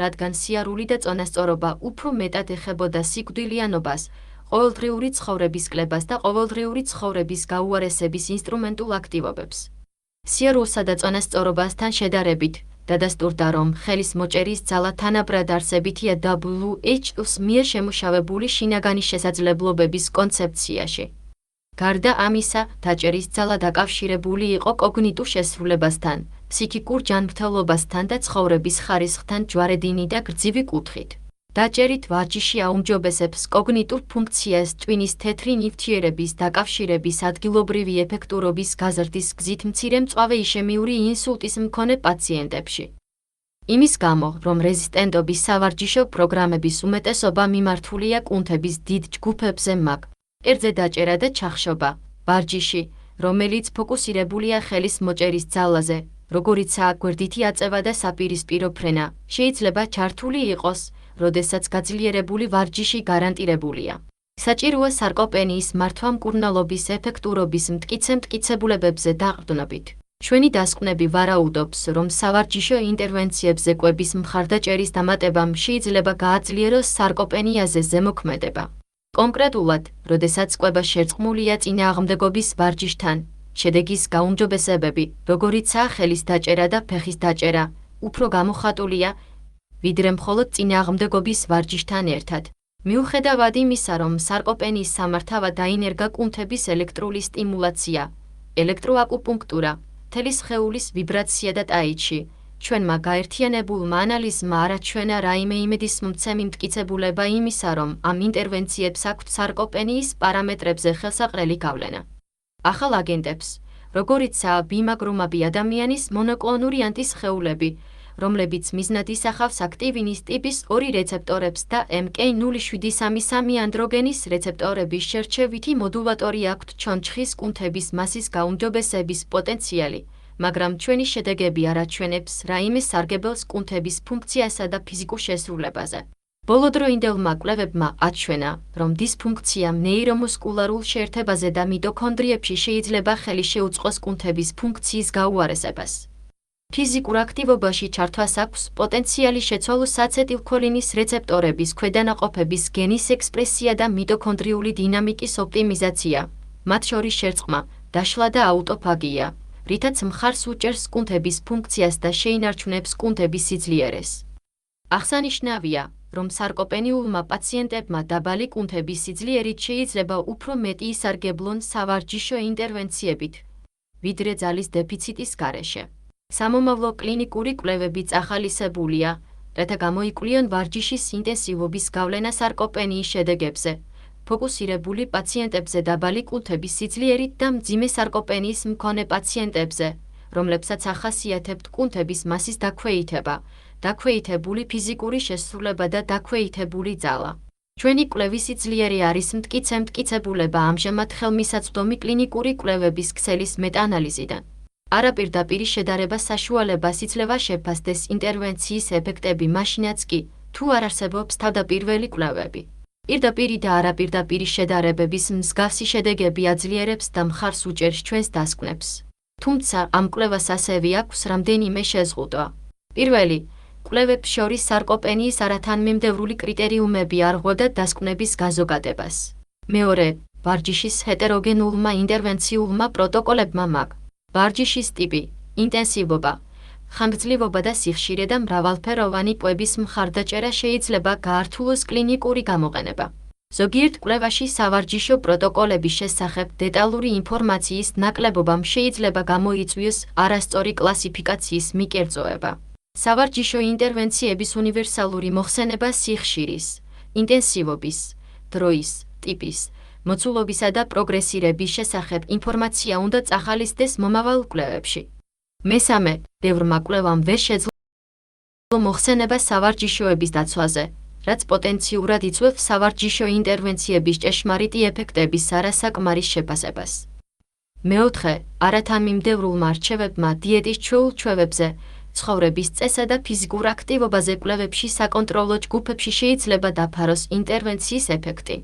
რადგან სიარული და წონასწორობა უფრო მეტად ეხებოდა სიკვდილიანობას, ყოველდღიური ცხოვრების კლებას და ყოველდღიური ცხოვრების გაუარესების ინსტრუმენტულ აქტივობებს. სიარულსა და წონასწორობასთან შედარებით, დადასტურდა, რომ ხელის მოჭერის ძალა თანაბრად არსებითია WHO-ს მიერ შემუშავებული შინაგანი შესაძლებლობების კონცეფციაში. გარდა ამისა, დაჭერის ძალა დაკავშირებული იყო კოგნიტურ შესრულებასთან, ფსიქიკურ ჯანმრთელობასთან და ცხოვრების ხარისხთან ჯვარედინი და გრძივი კუთხით. დაჭერით ვარჯიში აუმჯობესებს კოგნიტურ ფუნქციას ტვინის თეთრი ნივთიერების დაკავშირების ადგილობრივი ეფექტურობის გაზრდის გზით მცირე მწვავე იშემიური ინსულტის მქონე პაციენტებში. იმის გამო, რომ რეზისტენტობის სავარჯიშო პროგრამების უმეტესობა მიმართულია კუნთების დიდ ჯგუფებზე მაგ, ერთზე დაჭერა და ჩახშობა, ვარჯიში, რომელიც ფოკუსირებულია ხელის მოჭერის ძალაზე, როგორიცაა გვერდითი აწევა და საპირისპირო ფრენა, შეიძლება ჩართული იყოს, როდესაც გაძლიერებული ვარჯიში გარანტირებულია. საჭიროა სარკოპენიის მართვა მკურნალობის ეფექტურობის მტკიცებულებებზე დაყრდნობით. ჩვენი დასკვნები ვარაუდობს, რომ სავარჯიშო ინტერვენციებზე კვების მხარდაჭერის დამატებამ შეიძლება გააძლიეროს სარკოპენიაზე ზემოქმედება. კონკრეტულად, როდესაც კვება შერწყმულია წინააღმდეგობის ვარჯიშთან, შედეგის გაუმჯობესებები, როგორიცაა ხელის დაჭერა და ფეხის დაჭერა, უფრო გამოხატულია, ვიდრე მხოლოდ წინააღმდეგობის ვარჯიშთან ერთად. მიუხედავად იმისა, რომ სარკოპენიის სამართავად დაინერგა კუნთების ელექტრული სტიმულაცია, ელექტროაკუპუნქტურა, თელი სხეულის ვიბრაცია და ტაიჩი, ჩვენმა გაერთიანებულმა ანალიზმა არაჩვენა რაიმე იმედისმომცემი მტკიცებულება იმისა, რომ ამ ინტერვენციებს აქვთ სარკოპენიის პარამეტრებზე ხელსაყრელი გავლენა. ახალ აგენტებს, როგორიცაა ბიმაგრუმაბი ადამიანის მონოკლონური ანტისხეულები, რომლებიც მიზნად ისახავს აქტივინის ტიპის 2 რეცეპტორებს და MK0733 ანდროგენის რეცეპტორების შერჩევითი მოდულატორი აქვთ ჩონჩხის კუნთების მასის გაუმჯობესების პოტენციალი, მაგრამ ჩვენი შედეგები არაჩვენებს რაიმე სარგებელს კუნთების ფუნქციასა და ფიზიკურ შესრულებაზე. ბოლოდროინდელმა კვლევებმა აჩვენა, რომ დისფუნქციამ ნეირომუსკულარულ შეერთებაზე და მიტოქონდრიებში შეიძლება ხელი შეუწყოს კუნთების ფუნქციის გაუარესებას. ფიზიკურ აქტივობაში ჩართვას აქვს პოტენციალი შეცვალო საცეტილქოლინის რეცეპტორების ქვედანაყოფების გენის ექსპრესია და მიტოქონდრიული დინამიკის ოპტიმიზაცია, მათ შორის შერწყმა, დაშლა და აუტოფაგია, რითაც მხარს უჭერს კუნთების ფუნქციას და შეინარჩუნებს კუნთების სიძლიერეს. აღსანიშნავია, რომ სარკოპენიულმა პაციენტებმა დაბალი კუნთების სიძლიერით შეიძლება უფრო მეტი ისარგებლონ სავარჯიშო ინტერვენციებით, ვიდრე ძალის დეფიციტის გარეშე. სამომავლო კლინიკური კვლევებიც ახალისებულია, რათა გამოიკვლიონ ვარჯიშის ინტენსივობის გავლენა სარკოპენიის შედეგებზე, ფოკუსირებული პაციენტებზე დაბალი კუნთების სიძლიერით და მძიმე სარკოპენიის მქონე პაციენტებზე, რომლებსაც ახასიათებთ კუნთების მასის დაქვეითება, დაქვეითებული ფიზიკური შესრულება და დაქვეითებული ძალა. ჩვენი კვლევის სიძლიერე არის მტკიცებულება ამჟამად ხელმისაწვდომი კლინიკური კვლევების ქსელის მეტაანალიზიდან. არაპირდაპირი შედარება საშუალებას იძლევა შეფასდეს ინტერვენციის ეფექტები მაშინაც კი, თუ არ არსებობს თავდაპირველი კვლევები. პირდაპირი და არაპირდაპირი შედარებების მსგავსი შედეგები აძლიერებს და მხარს უჭერს ჩვენს დასკვნებს. თუმცა ამ კვლევას ასევე აქვს რამდენიმე შეზღუდვა. პირველი, კვლევებს შორის სარკოპენიის არათანმიმდევრული კრიტერიუმები არ ღვევდა დასკვნების გაზოგადებას. მეორე, ვარჯიშის ჰეტეროგენულმა ინტერვენციულმა პროტოკოლებმა მაგ. ვარჯიშის ტიპი, ინტენსივობა, ხანგრძლივობა და სიხშირე და მრავალფეროვანი კვების მხარდაჭერა შეიძლება გაართულოს კლინიკური გამოყენება. ზოგიერთ კვლევაში სავარჯიშო პროტოკოლების შესახებ დეტალური ინფორმაციის ნაკლებობამ შეიძლება გამოიწვიოს არასწორი კლასიფიკაციის მიკერძოება. სავარჯიშო ინტერვენციების უნივერსალური მოხსენება სიხშირის, ინტენსივობის, დროის, ტიპის, მოცულობისა და პროგრესირების შესახებ ინფორმაცია უნდა წახალისდეს მომავალ კვლევებში. მესამე, ბევრმა კვლევამ ვერ შეძლო მოხსენება სავარჯიშოების დაცვაზე, რაც პოტენციურად იწვევს სავარჯიშო ინტერვენციების ჭეშმარიტი ეფექტების არასაკმარის შეფასებას. მეოთხე, არათანმიმდევრულმა რჩევებმა დიეტის ჩვეულ ჩვევებზე, ცხოვრების წესსა და ფიზიკურ აქტივობაზე კვლევებში საკონტროლო ჯგუფებში შეიძლება დაფაროს ინტერვენციის ეფექტი.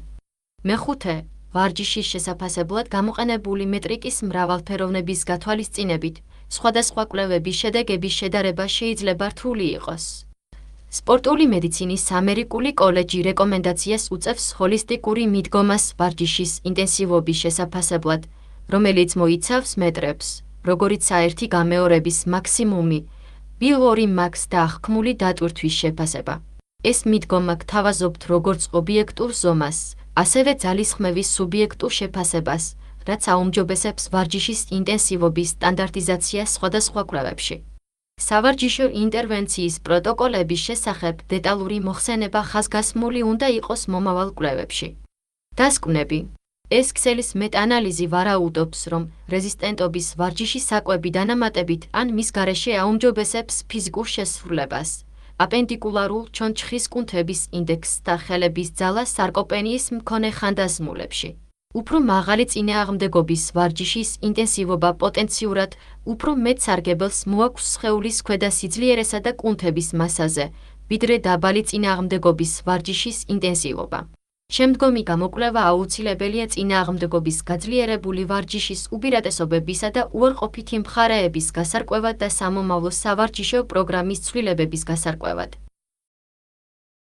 მეხუთე, ვარჯიშის შესაფასებლად გამოყენებული მეტრიკის მრავალფეროვნების გათვალისწინებით, სხვადასხვა კვლევების შედეგების შედარება შეიძლება რთული იყოს. სპორტული მედიცინის ამერიკული კოლეჯი რეკომენდაციას უწევს ჰოლისტიკური მიდგომას ვარჯიშის ინტენსივობის შესაფასებლად, რომელიც მოიცავს მეტრებს, როგორიცაა ერთი გამეორების მაქსიმუმი, ბილ-2 მაქს და აღქმული დატვირთვის შეფასება. ეს მიდგომა გთავაზობთ როგორც ობიექტურ ზომას, ასევე ძალისხმევის სუბიექტურ შეფასებას, რაც აუმჯობესებს ვარჯიშის ინტენსივობის სტანდარტიზაციას სხვადასხვა კვლევებში. სავარჯიშო ინტერვენციის პროტოკოლების შესახებ დეტალური მოხსენება ხაზგასმული უნდა იყოს მომავალ კვლევებში. დასკვნები. ეს ქსელის მეტ-ანალიზი ვარაუდობს, რომ რეზისტენტობის ვარჯიშის საკვები დანამატებით ან მის გარეშე აუმჯობესებს ფიზიკურ შესრულებას, აპენდიკულარულ ჩონჩხის კუნთების ინდექსს და ხელების ძალას სარკოპენიის მქონე ხანდაზმულებში. უფრო მაღალი წინააღმდეგობის ვარჯიშის ინტენსივობა პოტენციურად უფრო მეტ სარგებელს მოაქვს სხეულის ქვედა სიძლიერესა და კუნთების მასაზე, ვიდრე დაბალი წინააღმდეგობის ვარჯიშის ინტენსივობა. შემდგომი გამოკვლევა აუცილებელია წინააღმდეგობის გაძლიერებული ვარჯიშის უპირატესობებისა და უარყოფითი მხარეების გასარკვევად და სამომავლო სავარჯიშო პროგრამის ცვლილებების გასარკვევად.